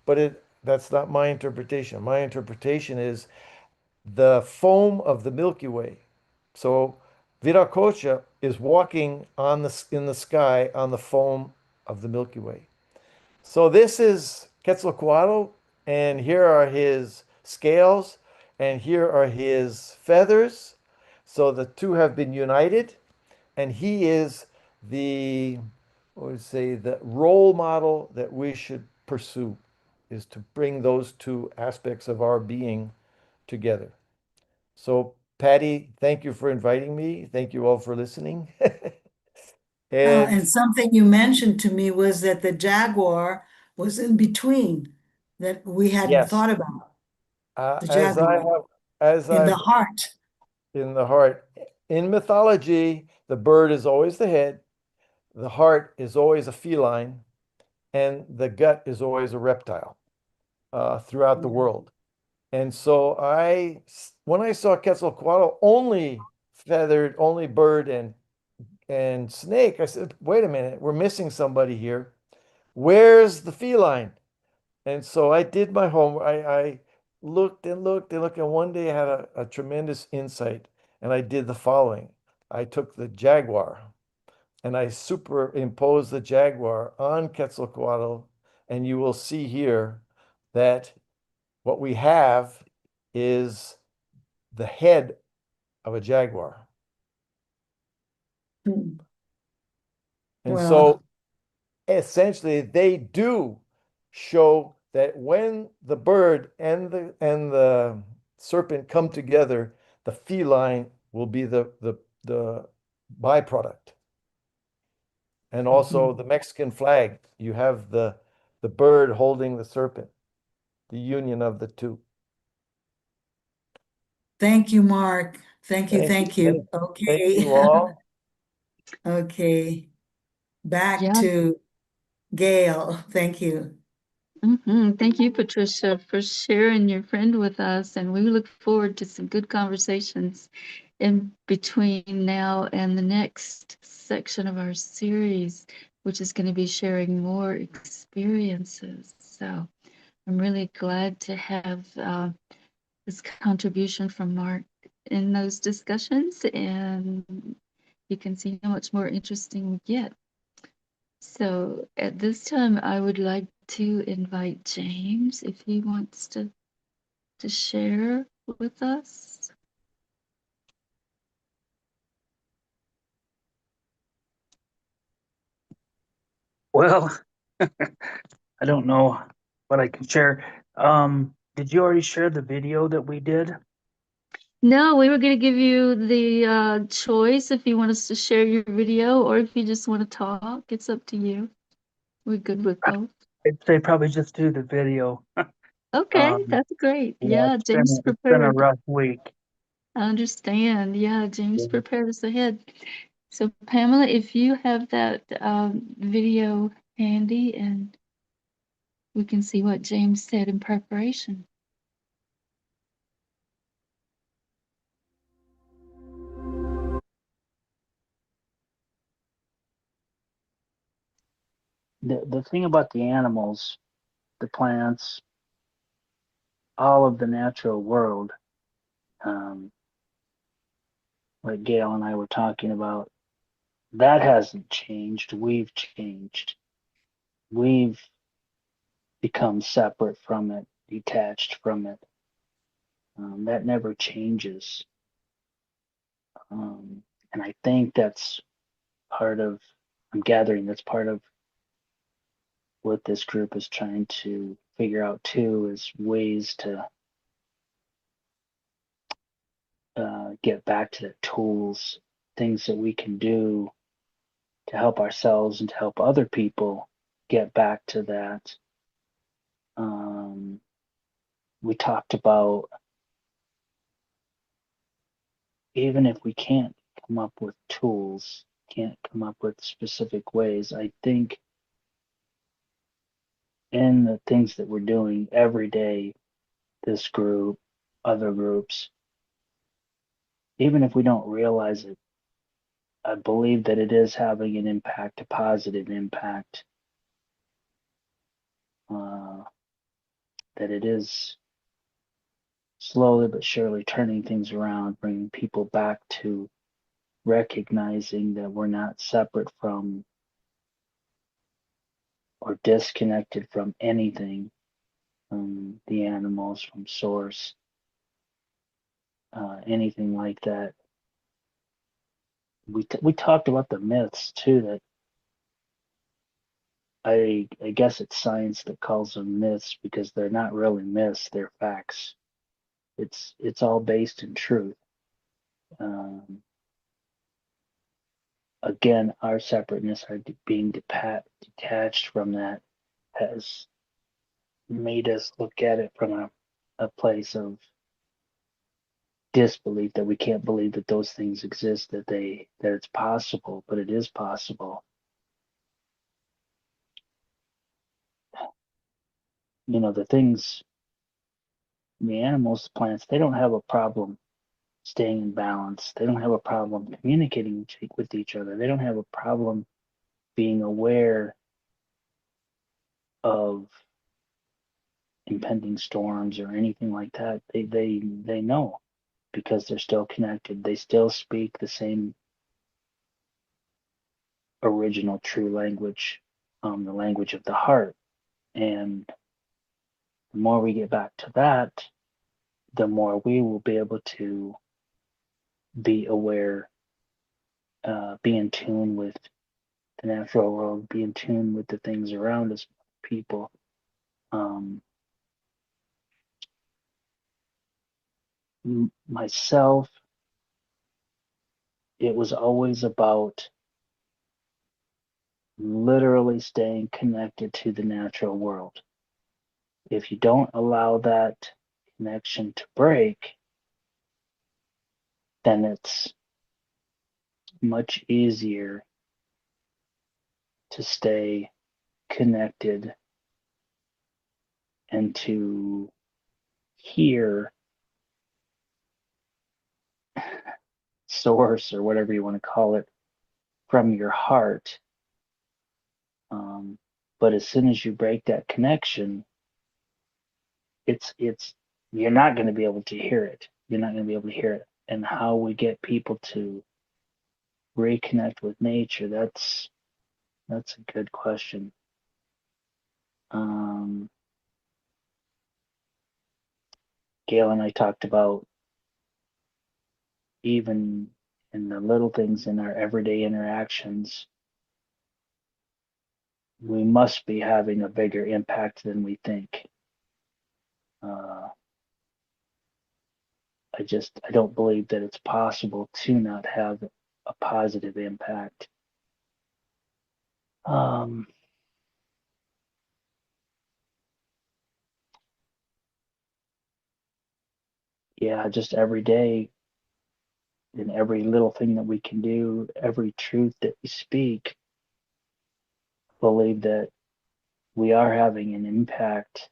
[SPEAKER 6] but that's not my interpretation. My interpretation is the foam of the Milky Way. So Viracocha is walking in the sky on the foam of the Milky Way. So this is Quetzalcoatl, and here are his scales, and here are his feathers. So the two have been united, and he is the, what would say, the role model that we should pursue, is to bring those two aspects of our being together. So, Patty, thank you for inviting me. Thank you all for listening. And
[SPEAKER 4] And something you mentioned to me was that the jaguar was in between, that we hadn't
[SPEAKER 6] yes,
[SPEAKER 4] thought about, the
[SPEAKER 6] as I
[SPEAKER 4] jaguar
[SPEAKER 6] have, as
[SPEAKER 4] in the
[SPEAKER 6] I've
[SPEAKER 4] heart.
[SPEAKER 6] in the heart, in mythology, the bird is always the head, the heart is always a feline, and the gut is always a reptile throughout the
[SPEAKER 4] Yeah.
[SPEAKER 6] world. And so when I saw Quetzalcoatl only feathered, only bird and snake, I said, wait a minute, we're missing somebody here. Where's the feline? And so I did my homework. I looked and looked and looked, and one day I had a tremendous insight, and I did the following. I took the jaguar and I superimposed the jaguar on Quetzalcoatl, and you will see here that what we have is the head of a jaguar.
[SPEAKER 4] Hmm.
[SPEAKER 6] And
[SPEAKER 4] Well,
[SPEAKER 6] so essentially they do show that when the bird and the serpent come together, the feline will be the byproduct. And also
[SPEAKER 4] mhm.
[SPEAKER 6] the Mexican flag, you have the bird holding the serpent, the union of the two.
[SPEAKER 4] Thank you, Mark. Thank you,
[SPEAKER 6] Thank you.
[SPEAKER 4] thank you.
[SPEAKER 6] Thank
[SPEAKER 4] Okay.
[SPEAKER 6] you all.
[SPEAKER 4] Okay. Back
[SPEAKER 1] Yeah.
[SPEAKER 4] to Gail. Thank you.
[SPEAKER 1] Thank you, Patricia, for sharing your friend with us. And we look forward to some good conversations in between now and the next section of our series, which is going to be sharing more experiences. So I'm really glad to have this contribution from Mark in those discussions. And you can see how much more interesting we get. So at this time, I would like to invite James if he wants to share with us.
[SPEAKER 7] Well, I don't know what I can share. Did you already share the video that we did?
[SPEAKER 1] No, we were going to give you the choice if you want us to share your video or if you just want to talk. It's up to you. We're good with both.
[SPEAKER 7] I'd say probably just do the video.
[SPEAKER 1] Okay, that's great.
[SPEAKER 7] Yeah,
[SPEAKER 1] Yeah, James
[SPEAKER 7] it's been a
[SPEAKER 1] prepared.
[SPEAKER 7] rough week.
[SPEAKER 1] I understand. Yeah, James
[SPEAKER 7] Yeah.
[SPEAKER 1] prepared us ahead. So, Pamela, if you have that video handy and we can see what James said in preparation.
[SPEAKER 7] The thing about the animals, the plants, all of the natural world, um, like Gail and I were talking about, that hasn't changed. We've changed. We've become separate from it, detached from it. That never changes. And I think that's part of, I'm gathering that's part of what this group is trying to figure out too, is ways to get back to the tools, things that we can do to help ourselves and to help other people get back to that. We talked about, even if we can't come up with tools, can't come up with specific ways, I think in the things that we're doing every day, this group, other groups, even if we don't realize it, I believe that it is having an impact, a positive impact, uh, that it is slowly but surely turning things around, bringing people back to recognizing that we're not separate from or disconnected from anything, from the animals, from source, anything like that. We talked about the myths too. That I guess it's science that calls them myths because they're not really myths; they're facts. It's all based in truth. Um, again, our separateness, our being detached from that, has made us look at it from a place of disbelief, that we can't believe that those things exist, that it's possible, but it is possible. The things, the animals, the plants, they don't have a problem staying in balance. They don't have a problem communicating with each other. They don't have a problem being aware of impending storms or anything like that. They know because they're still connected. They still speak the same original true language, the language of the heart. And the more we get back to that, the more we will be able to be aware, be in tune with the natural world, be in tune with the things around us, people. Um, Myself, it was always about literally staying connected to the natural world. If you don't allow that connection to break, then it's much easier to stay connected and to hear source, or whatever you want to call it, from your heart. But as soon as you break that connection, it's you're not going to be able to hear it. You're not going to be able to hear it. And how we get people to reconnect with nature, that's a good question. Um, Gail and I talked about, even in the little things in our everyday interactions, we must be having a bigger impact than we think. Uh, I don't believe that it's possible to not have a positive impact. Um, yeah, just every day in every little thing that we can do, every truth that we speak, believe that we are having an impact.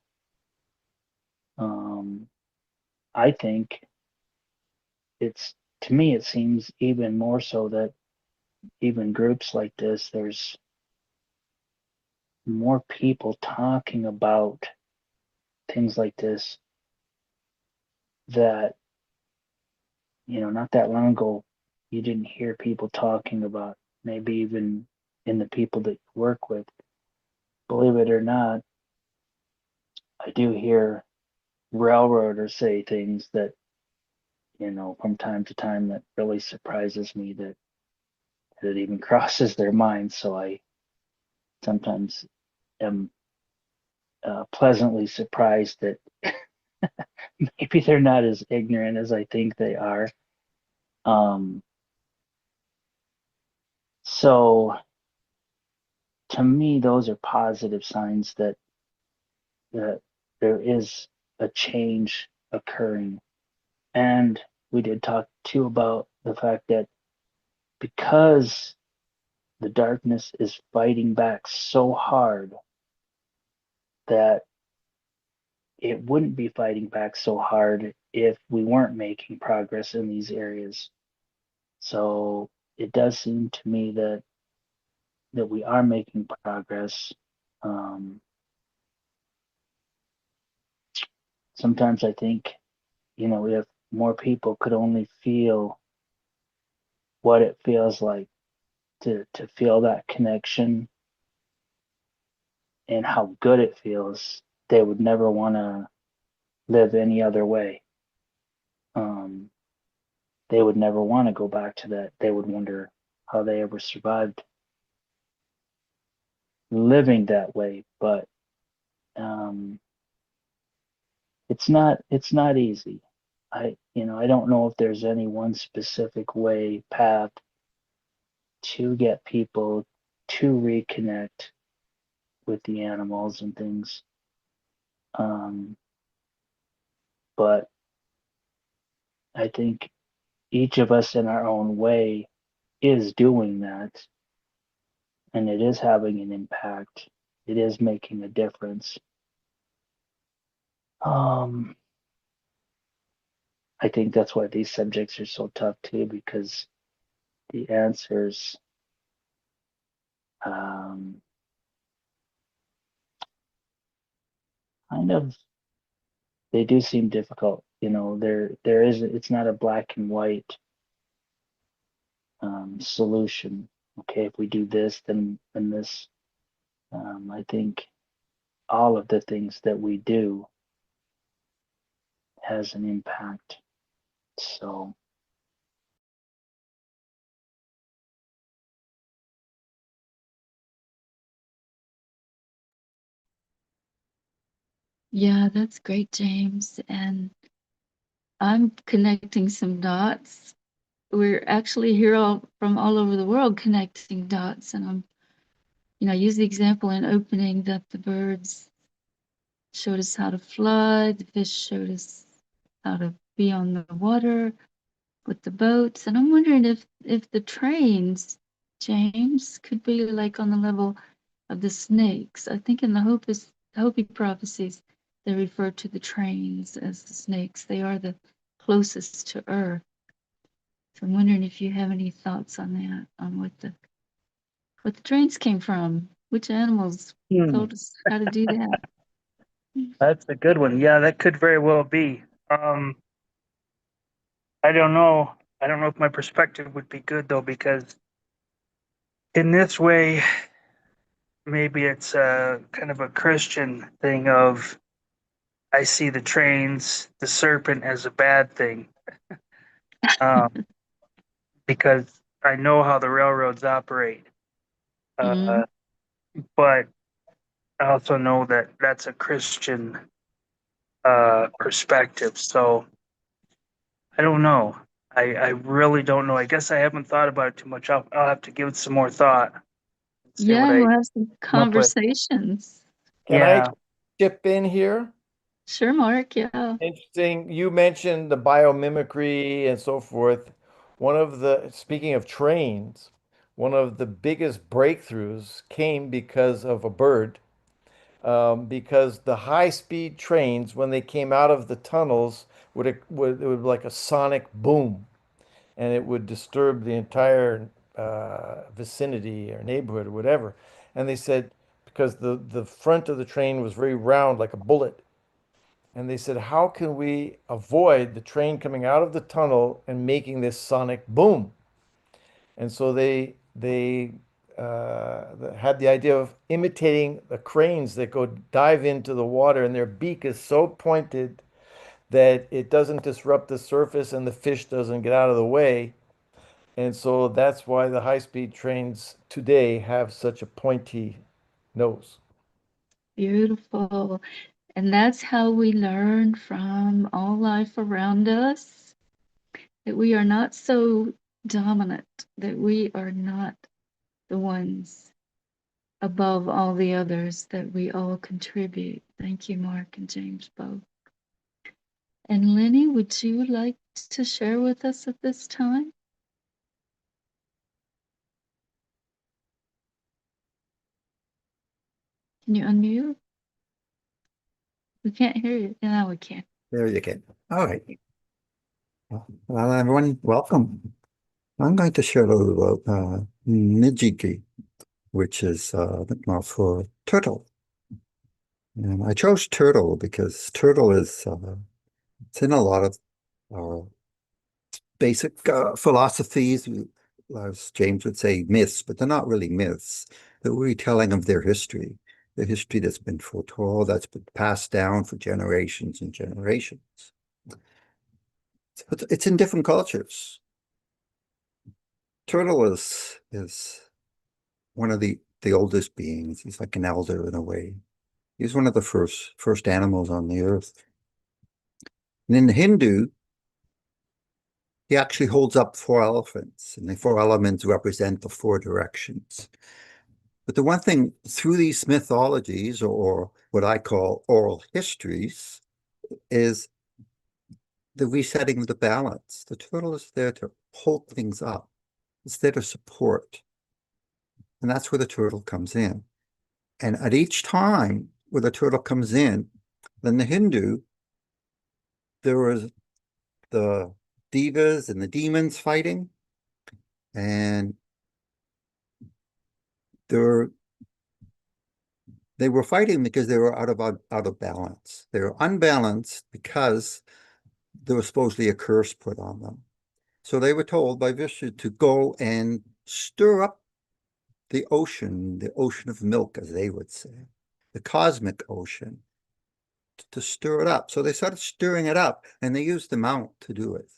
[SPEAKER 7] I think to me, it seems even more so that even groups like this, there's more people talking about things like this that, not that long ago, you didn't hear people talking about, maybe even in the people that you work with. Believe it or not, I do hear railroaders say things that, from time to time that really surprises me that it even crosses their minds. So I sometimes am pleasantly surprised that maybe they're not as ignorant as I think they are. Um, so to me, those are positive signs that there is a change occurring. And we did talk too about the fact that because the darkness is fighting back so hard that it wouldn't be fighting back so hard if we weren't making progress in these areas. So it does seem to me that we are making progress. Um, Sometimes I think, if more people could only feel what it feels like to feel that connection and how good it feels, they would never want to live any other way. Um, they would never want to go back to that. They would wonder how they ever survived living that way. But um, it's not easy. I don't know if there's any one specific path to get people to reconnect with the animals and things. Um, but I think each of us in our own way is doing that, and it is having an impact. It is making a difference. Um, I think that's why these subjects are so tough too, because the answers um, kind of they do seem difficult. There is it's not a black and white solution. Okay, if we do this, then this. I think all of the things that we do has an impact. So
[SPEAKER 1] Yeah, that's great, James. And I'm connecting some dots. We're actually here from all over the world connecting dots. And I use the example in opening that the birds showed us how to fly, the fish showed us how to be on the water with the boats. And I'm wondering if the trains, James, could be like on the level of the snakes. I think in the Hopi prophecies, they refer to the trains as the snakes. They are the closest to Earth. So I'm wondering if you have any thoughts on that, on what the trains came from, which animals told us how to do that.
[SPEAKER 7] that's a good one. Yeah, that could very well be. Um, I don't know. I don't know if my perspective would be good though, because in this way, maybe it's a kind of a Christian thing of I see the trains, the serpent as a bad thing, um, because I know how the railroads operate.
[SPEAKER 1] Mm,
[SPEAKER 7] Uh, but I also know that that's a Christian perspective. So I don't know. I really don't know. I guess I haven't thought about it too much. I'll have to give it some more thought and see what
[SPEAKER 1] yeah,
[SPEAKER 7] I
[SPEAKER 1] we'll have some
[SPEAKER 7] come up with.
[SPEAKER 1] conversations.
[SPEAKER 6] Can I
[SPEAKER 7] Yeah.
[SPEAKER 6] chip in here?
[SPEAKER 1] Sure, Mark. Yeah.
[SPEAKER 6] Interesting. You mentioned the biomimicry and so forth. speaking of trains, one of the biggest breakthroughs came because of a bird. Because the high-speed trains, when they came out of the tunnels, it would be like a sonic boom, and it would disturb the entire vicinity or neighborhood or whatever. And they said because the front of the train was very round, like a bullet, and they said, how can we avoid the train coming out of the tunnel and making this sonic boom? And so had the idea of imitating the cranes that go dive into the water, and their beak is so pointed that it doesn't disrupt the surface and the fish doesn't get out of the way. And so that's why the high-speed trains today have such a pointy nose.
[SPEAKER 1] Beautiful. And that's how we learn from all life around us that we are not so dominant, that we are not the ones above all the others, that we all contribute. Thank you, Mark and James both. And Lenny, would you like to share with us at this time? Can you unmute? We can't hear you. Now we can.
[SPEAKER 8] There you go. All right. Well, everyone, welcome. I'm going to share a little about Nijiki, which is for turtle. And I chose turtle because turtle is it's in a lot of our basic philosophies, as James would say, myths, but they're not really myths. They're a retelling of their history, the history that's been foretold, that's been passed down for generations and generations. It's in different cultures. Turtle is one of the oldest beings. He's like an elder in a way. He's one of the first animals on the earth. And in the Hindu, he actually holds up 4 elephants, and the 4 elements represent the 4 directions. But the one thing through these mythologies, or what I call oral histories, is the resetting of the balance. The turtle is there to hold things up. It's there to support. And that's where the turtle comes in. And at each time where the turtle comes in, then the Hindu, there was the devas and the demons fighting, and they were fighting because they were out of balance. They were unbalanced because there was supposedly a curse put on them. So they were told by Vishnu to go and stir up the ocean of milk, as they would say, the cosmic ocean, to stir it up. So they started stirring it up, and they used the mount to do it.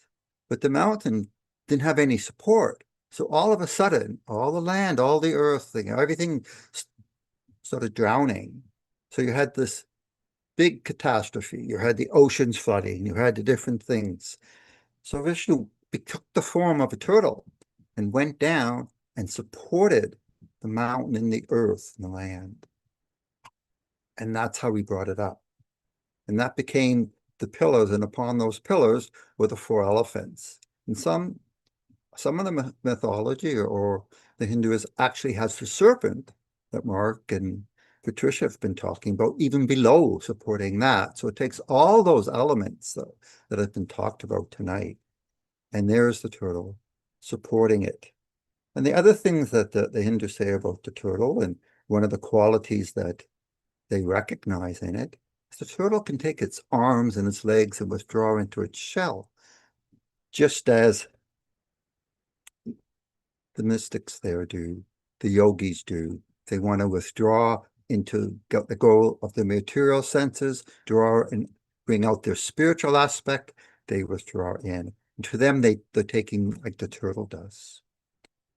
[SPEAKER 8] But the mountain didn't have any support. So all of a sudden, all the land, all the earth, everything started drowning. So you had this big catastrophe. You had the oceans flooding. You had the different things. So Vishnu took the form of a turtle and went down and supported the mountain and the earth and the land. And that's how he brought it up. And that became the pillars, and upon those pillars were the 4 elephants. And some of the mythology or the Hinduism actually has the serpent that Mark and Patricia have been talking about, even below supporting that. So it takes all those elements that have been talked about tonight. And there's the turtle supporting it. And the other things that the Hindus say about the turtle, and one of the qualities that they recognize in it, is the turtle can take its arms and its legs and withdraw into its shell, just as the mystics there do, the yogis do. They want to withdraw into the goal of the material senses, draw and bring out their spiritual aspect, they withdraw in. And to them, they're taking like the turtle does.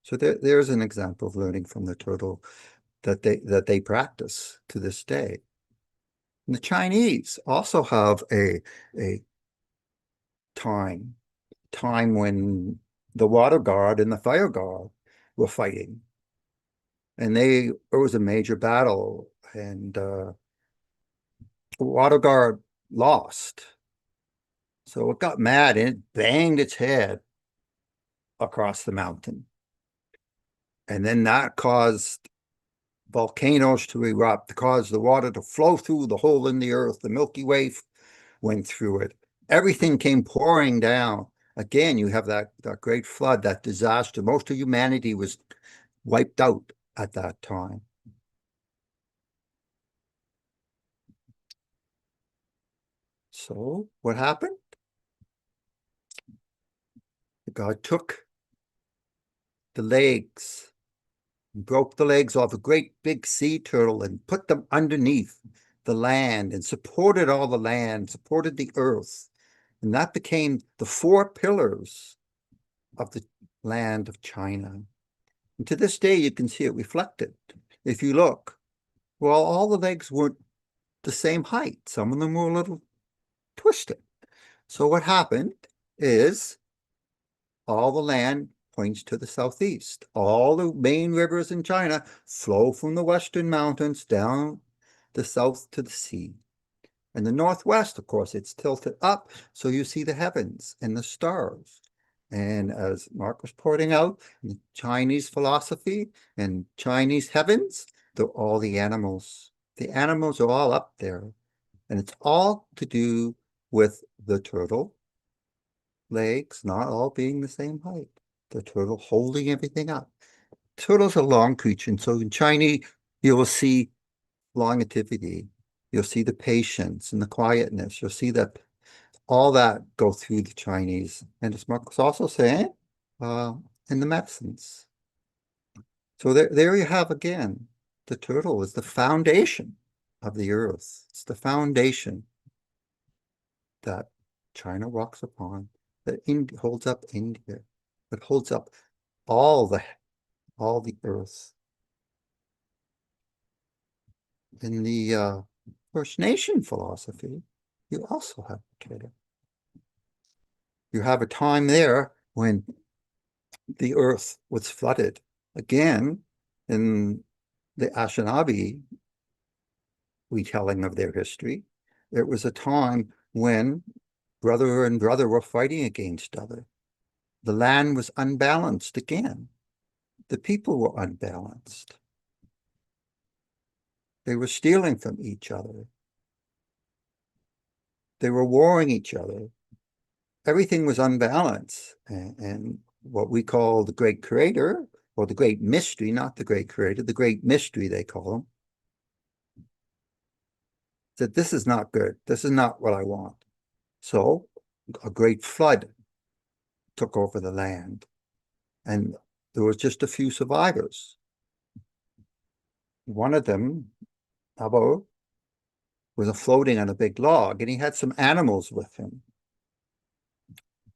[SPEAKER 8] So there's an example of learning from the turtle that they practice to this day. And the Chinese also have a time when the water guard and the fire guard were fighting. And it was a major battle, and water guard lost. So it got mad and it banged its head across the mountain. And then that caused volcanoes to erupt, caused the water to flow through the hole in the earth. The Milky Way went through it. Everything came pouring down. Again, you have that great flood, that disaster. Most of humanity was wiped out at that time. So what happened? God took the legs, broke the legs off a great big sea turtle and put them underneath the land and supported all the land, supported the earth. And that became the 4 pillars of the land of China. And to this day, you can see it reflected. If you look, well, all the legs weren't the same height. Some of them were a little twisted. So what happened is all the land points to the southeast. All the main rivers in China flow from the western mountains down the south to the sea. In the northwest, of course, it's tilted up, so you see the heavens and the stars. And as Mark was pointing out, in Chinese philosophy and Chinese heavens, they're all the animals. The animals are all up there. And it's all to do with the turtle legs not all being the same height. The turtle holding everything up. Turtle's a long creature, and so in Chinese, you will see longevity. You'll see the patience and the quietness. You'll see that all that go through the Chinese. And as Mark was also saying, in the medicines. So there you have again, the turtle is the foundation of the earth. It's the foundation that China walks upon, that holds up India, that holds up all the earth. In the First Nation philosophy, you also have the turtle. You have a time there when the earth was flooded. Again, in the Anishinaabe retelling of their history, there was a time when brother and brother were fighting against each other. The land was unbalanced again. The people were unbalanced. They were stealing from each other. They were warring each other. Everything was unbalanced. And what we call the great creator, or the great mystery, not the great creator, the great mystery they call him, said, this is not good. This is not what I want. So a great flood took over the land. And there was just a few survivors. One of them, Abo, was floating on a big log, and he had some animals with him.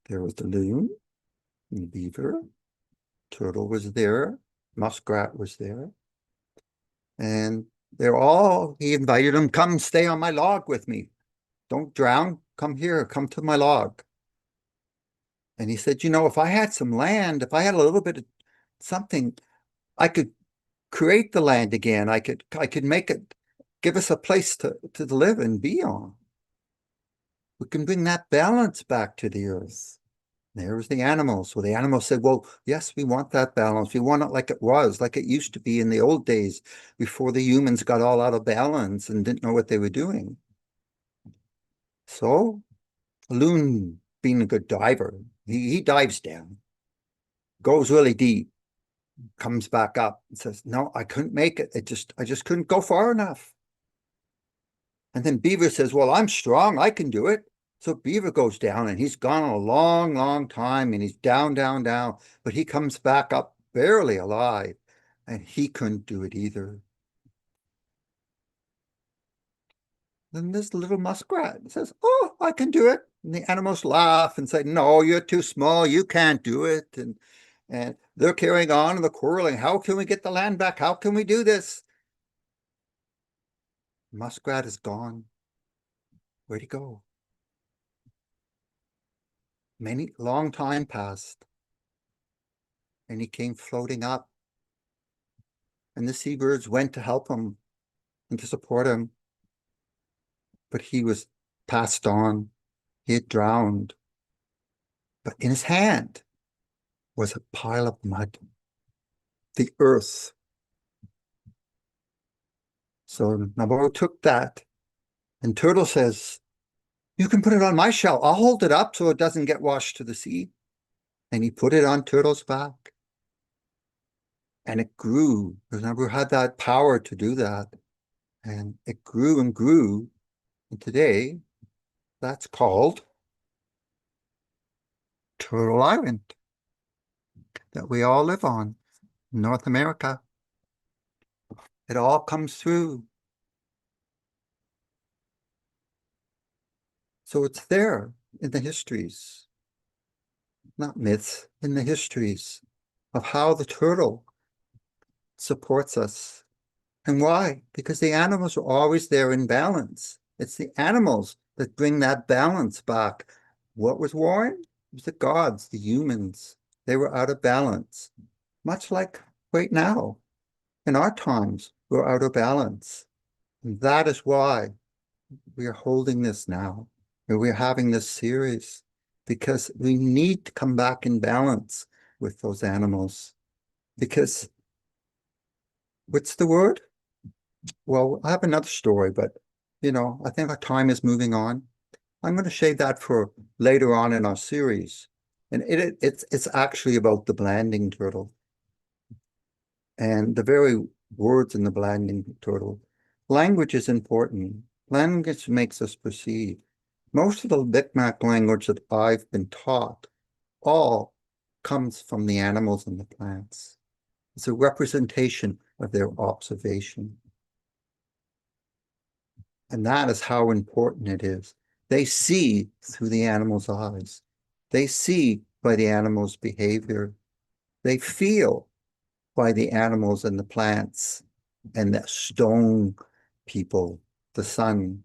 [SPEAKER 8] There was the loon, and the beaver, turtle was there, muskrat was there. And he invited them, come stay on my log with me. Don't drown, come here, come to my log. And he said, if I had some land, if I had a little bit of something, I could create the land again. I could make it, give us a place to live and be on. We can bring that balance back to the earth. There was the animals. So the animals said, well, yes, we want that balance. We want it like it was, like it used to be in the old days before the humans got all out of balance and didn't know what they were doing. So Loon, being a good diver, he dives down, goes really deep, comes back up and says, no, I couldn't make it. I just couldn't go far enough. And then Beaver says, well, I'm strong. I can do it. So Beaver goes down, and he's gone a long, long time, and he's down, down, down, but he comes back up barely alive, and he couldn't do it either. Then this little muskrat says, oh, I can do it. And the animals laugh and say, no, you're too small. You can't do it. And they're carrying on and they're quarreling. How can we get the land back? How can we do this? Muskrat is gone. Where'd he go? Long time passed, and he came floating up, and the seabirds went to help him and to support him, but he was passed on. He had drowned. But in his hand, was a pile of mud, the earth. So Navarro took that, and Turtle says, "You can put it on my shell. I'll hold it up so it doesn't get washed to the sea." And he put it on Turtle's back. And it grew, because Navarro had that power to do that. And it grew and grew. And today, that's called Turtle Island, that we all live on, North America. It all comes through. So it's there in the histories, not myths, in the histories of how the turtle supports us. And why? Because the animals are always there in balance. It's the animals that bring that balance back. What was warring? It was the gods, the humans. They were out of balance. Much like right now, in our times, we're out of balance. And that is why we are holding this now. And we're having this series, because we need to come back in balance with those animals. Because what's the word? Well, I have another story, but I think our time is moving on. I'm going to shade that for later on in our series. And it's actually about the blanding turtle. And the very words in the blanding turtle. Language is important. Language makes us perceive. Most of the Mi'kmaq language that I've been taught all comes from the animals and the plants. It's a representation of their observation. And that is how important it is. They see through the animal's eyes. They see by the animal's behavior. They feel by the animals and the plants and the stone people, the sun.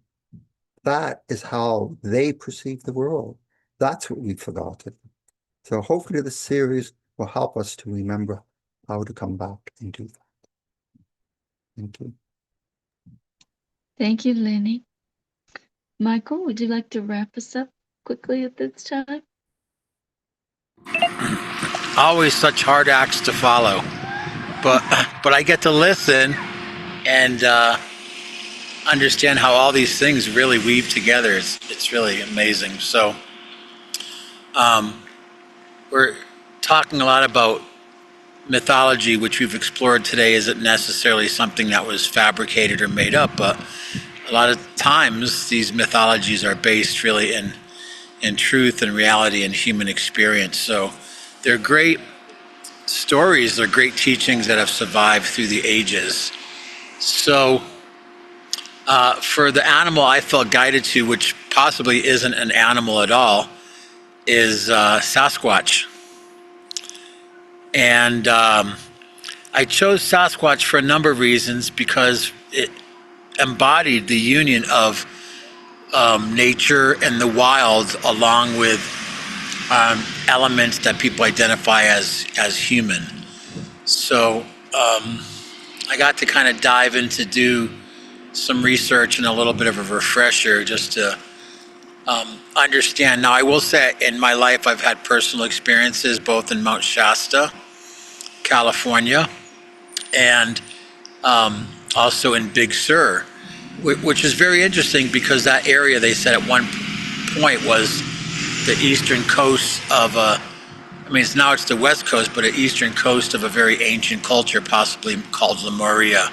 [SPEAKER 8] That is how they perceive the world. That's what we've forgotten. So hopefully this series will help us to remember how to come back and do that. Thank you.
[SPEAKER 1] Thank you, Lenny. Michael, would you like to wrap us up quickly at this time?
[SPEAKER 9] Always such hard acts to follow, but I get to listen and understand how all these things really weave together. It's really amazing. So we're talking a lot about mythology, which we've explored today isn't necessarily something that was fabricated or made up, but a lot of times these mythologies are based really in truth and reality and human experience. So they're great stories, they're great teachings that have survived through the ages. So for the animal I felt guided to, which possibly isn't an animal at all, is Sasquatch. And I chose Sasquatch for a number of reasons, because it embodied the union of nature and the wild, along with elements that people identify as human. So I got to kind of dive in to do some research and a little bit of a refresher just to understand. Now, I will say in my life, I've had personal experiences both in Mount Shasta, California, and also in Big Sur, which is very interesting because that area, they said at one point, was the eastern coast of it's the west coast, but an eastern coast of a very ancient culture, possibly called Lemuria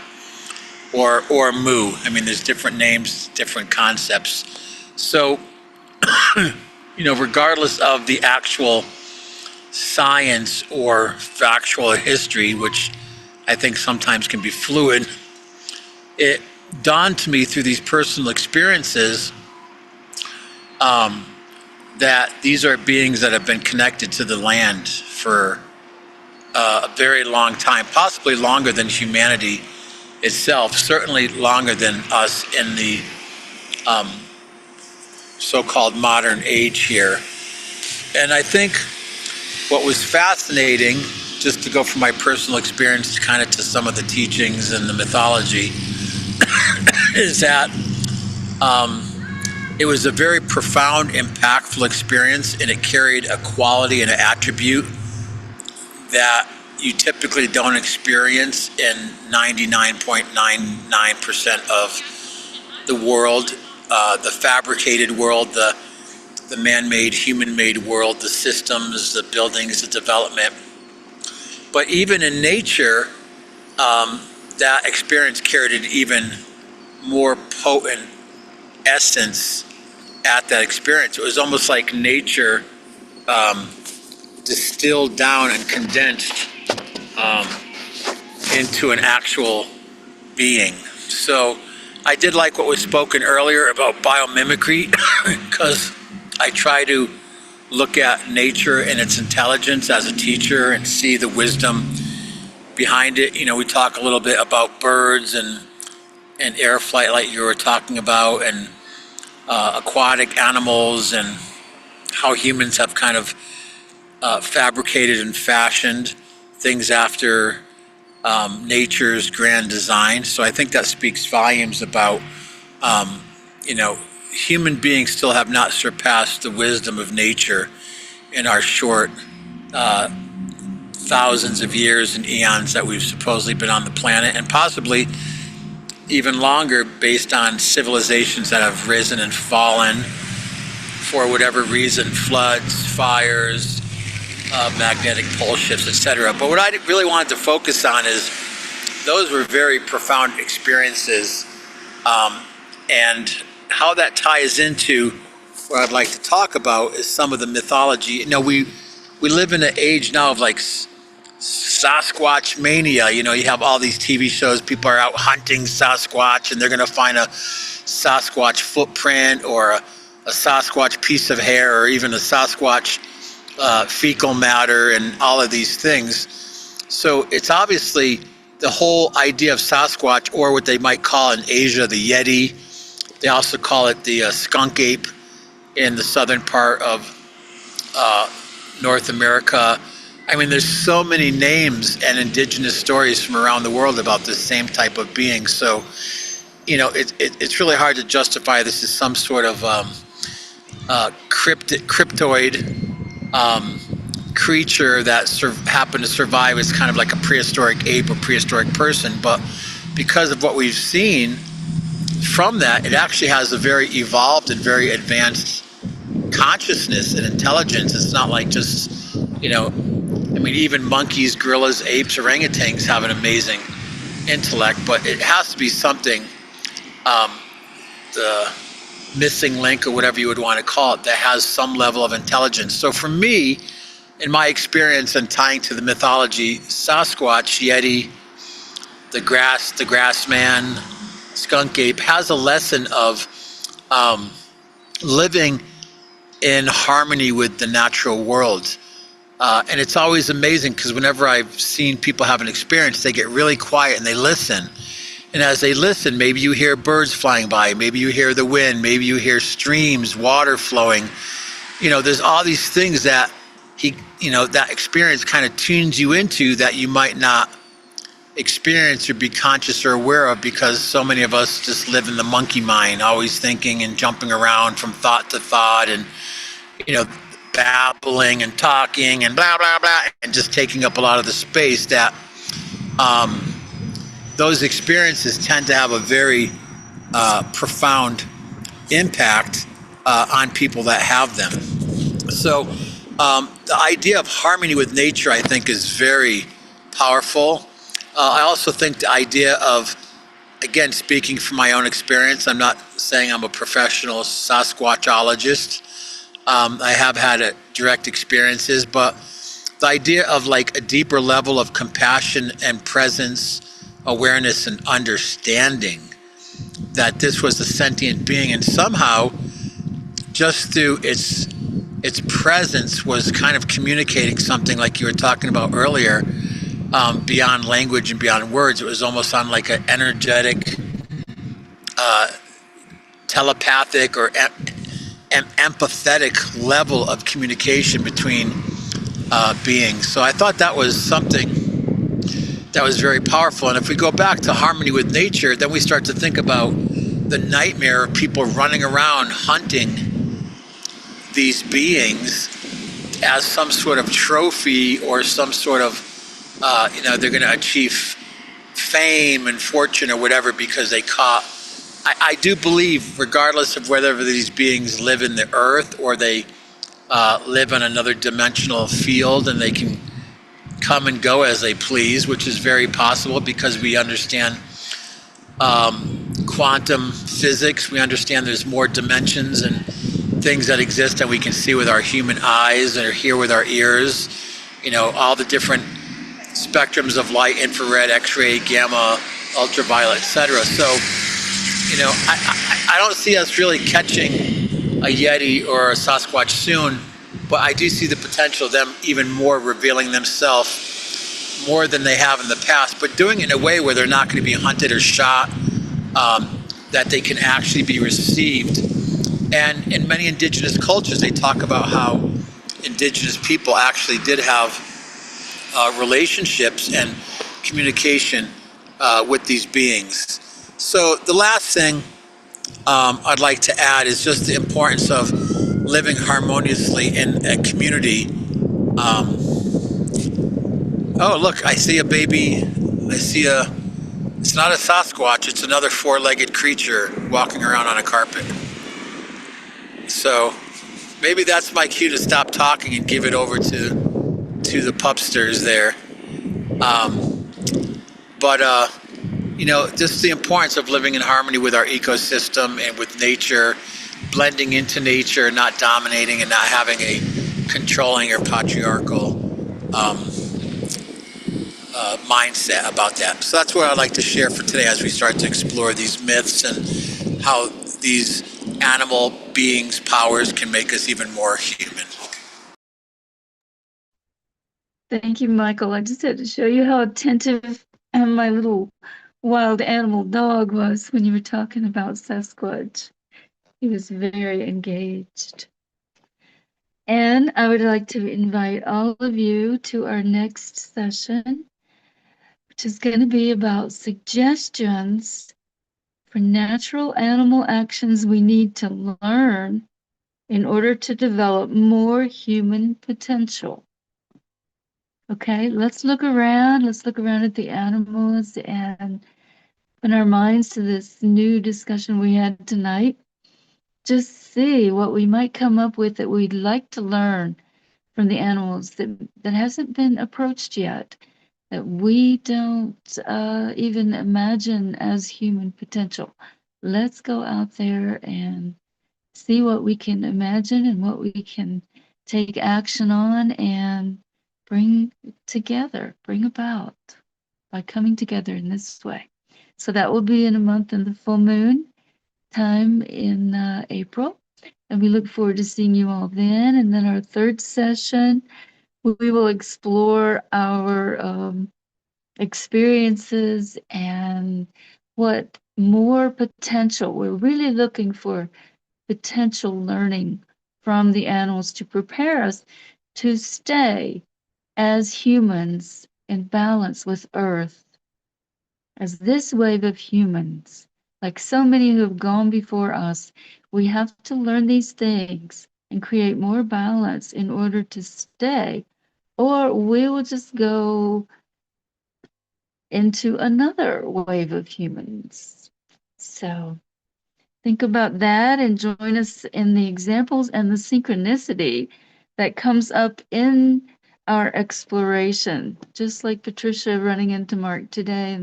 [SPEAKER 9] or Mu. There's different names, different concepts. So, regardless of the actual science or factual history, which I think sometimes can be fluid, it dawned to me through these personal experiences that these are beings that have been connected to the land for a very long time, possibly longer than humanity itself, certainly longer than us in the so-called modern age here. And I think what was fascinating, just to go from my personal experience kind of to some of the teachings and the mythology, is that it was a very profound, impactful experience, and it carried a quality and an attribute that you typically don't experience in 99.99% of the world, the fabricated world, the man-made, human-made world, the systems, the buildings, the development. But even in nature, that experience carried an even more potent essence at that experience. It was almost like nature distilled down and condensed into an actual being. So I did like what was spoken earlier about biomimicry, because I try to look at nature and its intelligence as a teacher and see the wisdom behind it. We talk a little bit about birds and air flight like you were talking about, and aquatic animals, and how humans have kind of fabricated and fashioned things after nature's grand design. So I think that speaks volumes about, human beings still have not surpassed the wisdom of nature in our short thousands of years and eons that we've supposedly been on the planet, and possibly even longer based on civilizations that have risen and fallen for whatever reason, floods, fires, magnetic pole shifts, etc. But what I really wanted to focus on is those were very profound experiences, and how that ties into what I'd like to talk about is some of the mythology. We live in an age now of like Sasquatch mania. You have all these TV shows, people are out hunting Sasquatch, and they're going to find a Sasquatch footprint, or a Sasquatch piece of hair, or even a Sasquatch fecal matter, and all of these things. So it's obviously the whole idea of Sasquatch, or what they might call in Asia the Yeti. They also call it the skunk ape in the southern part of North America. I mean, there's so many names and indigenous stories from around the world about this same type of being. So, it's really hard to justify this as some sort of cryptoid creature that happened to survive as kind of like a prehistoric ape or prehistoric person. But because of what we've seen from that, it actually has a very evolved and very advanced consciousness and intelligence. It's not like just, even monkeys, gorillas, apes, orangutans have an amazing intellect, but it has to be something, the missing link, or whatever you would want to call it, that has some level of intelligence. So for me, in my experience and tying to the mythology, Sasquatch, Yeti, the grass man, skunk ape, has a lesson of living in harmony with the natural world. And it's always amazing, because whenever I've seen people have an experience, they get really quiet and they listen. And as they listen, maybe you hear birds flying by, maybe you hear the wind, maybe you hear streams, water flowing. There's all these things that that experience kind of tunes you into, that you might not experience or be conscious or aware of, because so many of us just live in the monkey mind, always thinking and jumping around from thought to thought, and babbling and talking and blah blah blah, and just taking up a lot of the space. That those experiences tend to have a very profound impact on people that have them. So the idea of harmony with nature, I think, is very powerful. I also think the idea of, again, speaking from my own experience, I'm not saying I'm a professional Sasquatchologist. I have had direct experiences, but the idea of like a deeper level of compassion and presence, awareness and understanding that this was a sentient being, and somehow just through its presence was kind of communicating something, like you were talking about earlier, beyond language and beyond words. It was almost on like an energetic, telepathic or empathetic level of communication between beings. So I thought that was something that was very powerful. And if we go back to harmony with nature, then we start to think about the nightmare of people running around hunting these beings as some sort of trophy or some sort of, they're going to achieve fame and fortune or whatever because they caught. I do believe, regardless of whether these beings live in the earth or they live in another dimensional field and they can come and go as they please, which is very possible because we understand quantum physics. We understand there's more dimensions and things that exist that we can see with our human eyes or hear with our ears. All the different spectrums of light, infrared, X-ray, gamma, ultraviolet, etc. So, I don't see us really catching a Yeti or a Sasquatch soon, but I do see the potential of them even more revealing themselves more than they have in the past, but doing it in a way where they're not going to be hunted or shot, that they can actually be received. And in many indigenous cultures, they talk about how indigenous people actually did have relationships and communication with these beings. So the last thing I'd like to add is just the importance of living harmoniously in a community. Oh, look, I see a baby. It's not a Sasquatch, it's another four-legged creature walking around on a carpet. So maybe that's my cue to stop talking and give it over to the pupsters there. Just the importance of living in harmony with our ecosystem and with nature, blending into nature, not dominating and not having a controlling or patriarchal mindset about that. So that's what I'd like to share for today as we start to explore these myths and how these animal beings' powers can make us even more human.
[SPEAKER 1] Thank you, Michael. I just had to show you how attentive my little wild animal dog was when you were talking about Sasquatch. He was very engaged. And I would like to invite all of you to our next session, which is going to be about suggestions for natural animal actions we need to learn in order to develop more human potential. Okay, let's look around. Let's look around at the animals and open our minds to this new discussion we had tonight. Just see what we might come up with that we'd like to learn from the animals that hasn't been approached yet, that we don't even imagine as human potential. Let's go out there and see what we can imagine and what we can take action on and bring together, bring about by coming together in this way. So that will be in a month in the full moon time in April. And we look forward to seeing you all then. And then our third session, we will explore our experiences and what more potential. We're really looking for potential learning from the animals to prepare us to stay as humans in balance with Earth, as this wave of humans, like so many who have gone before us. We have to learn these things and create more balance in order to stay, or we will just go into another wave of humans. So think about that and join us in the examples and the synchronicity that comes up in our exploration. Just like Patricia running into Mark today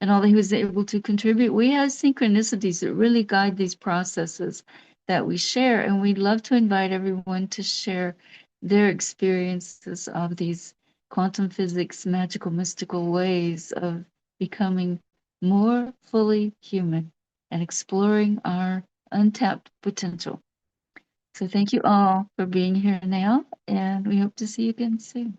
[SPEAKER 1] and all that he was able to contribute, we have synchronicities that really guide these processes that we share. And we'd love to invite everyone to share their experiences of these quantum physics, magical, mystical ways of becoming more fully human and exploring our untapped potential. So thank you all for being here now, and we hope to see you again soon.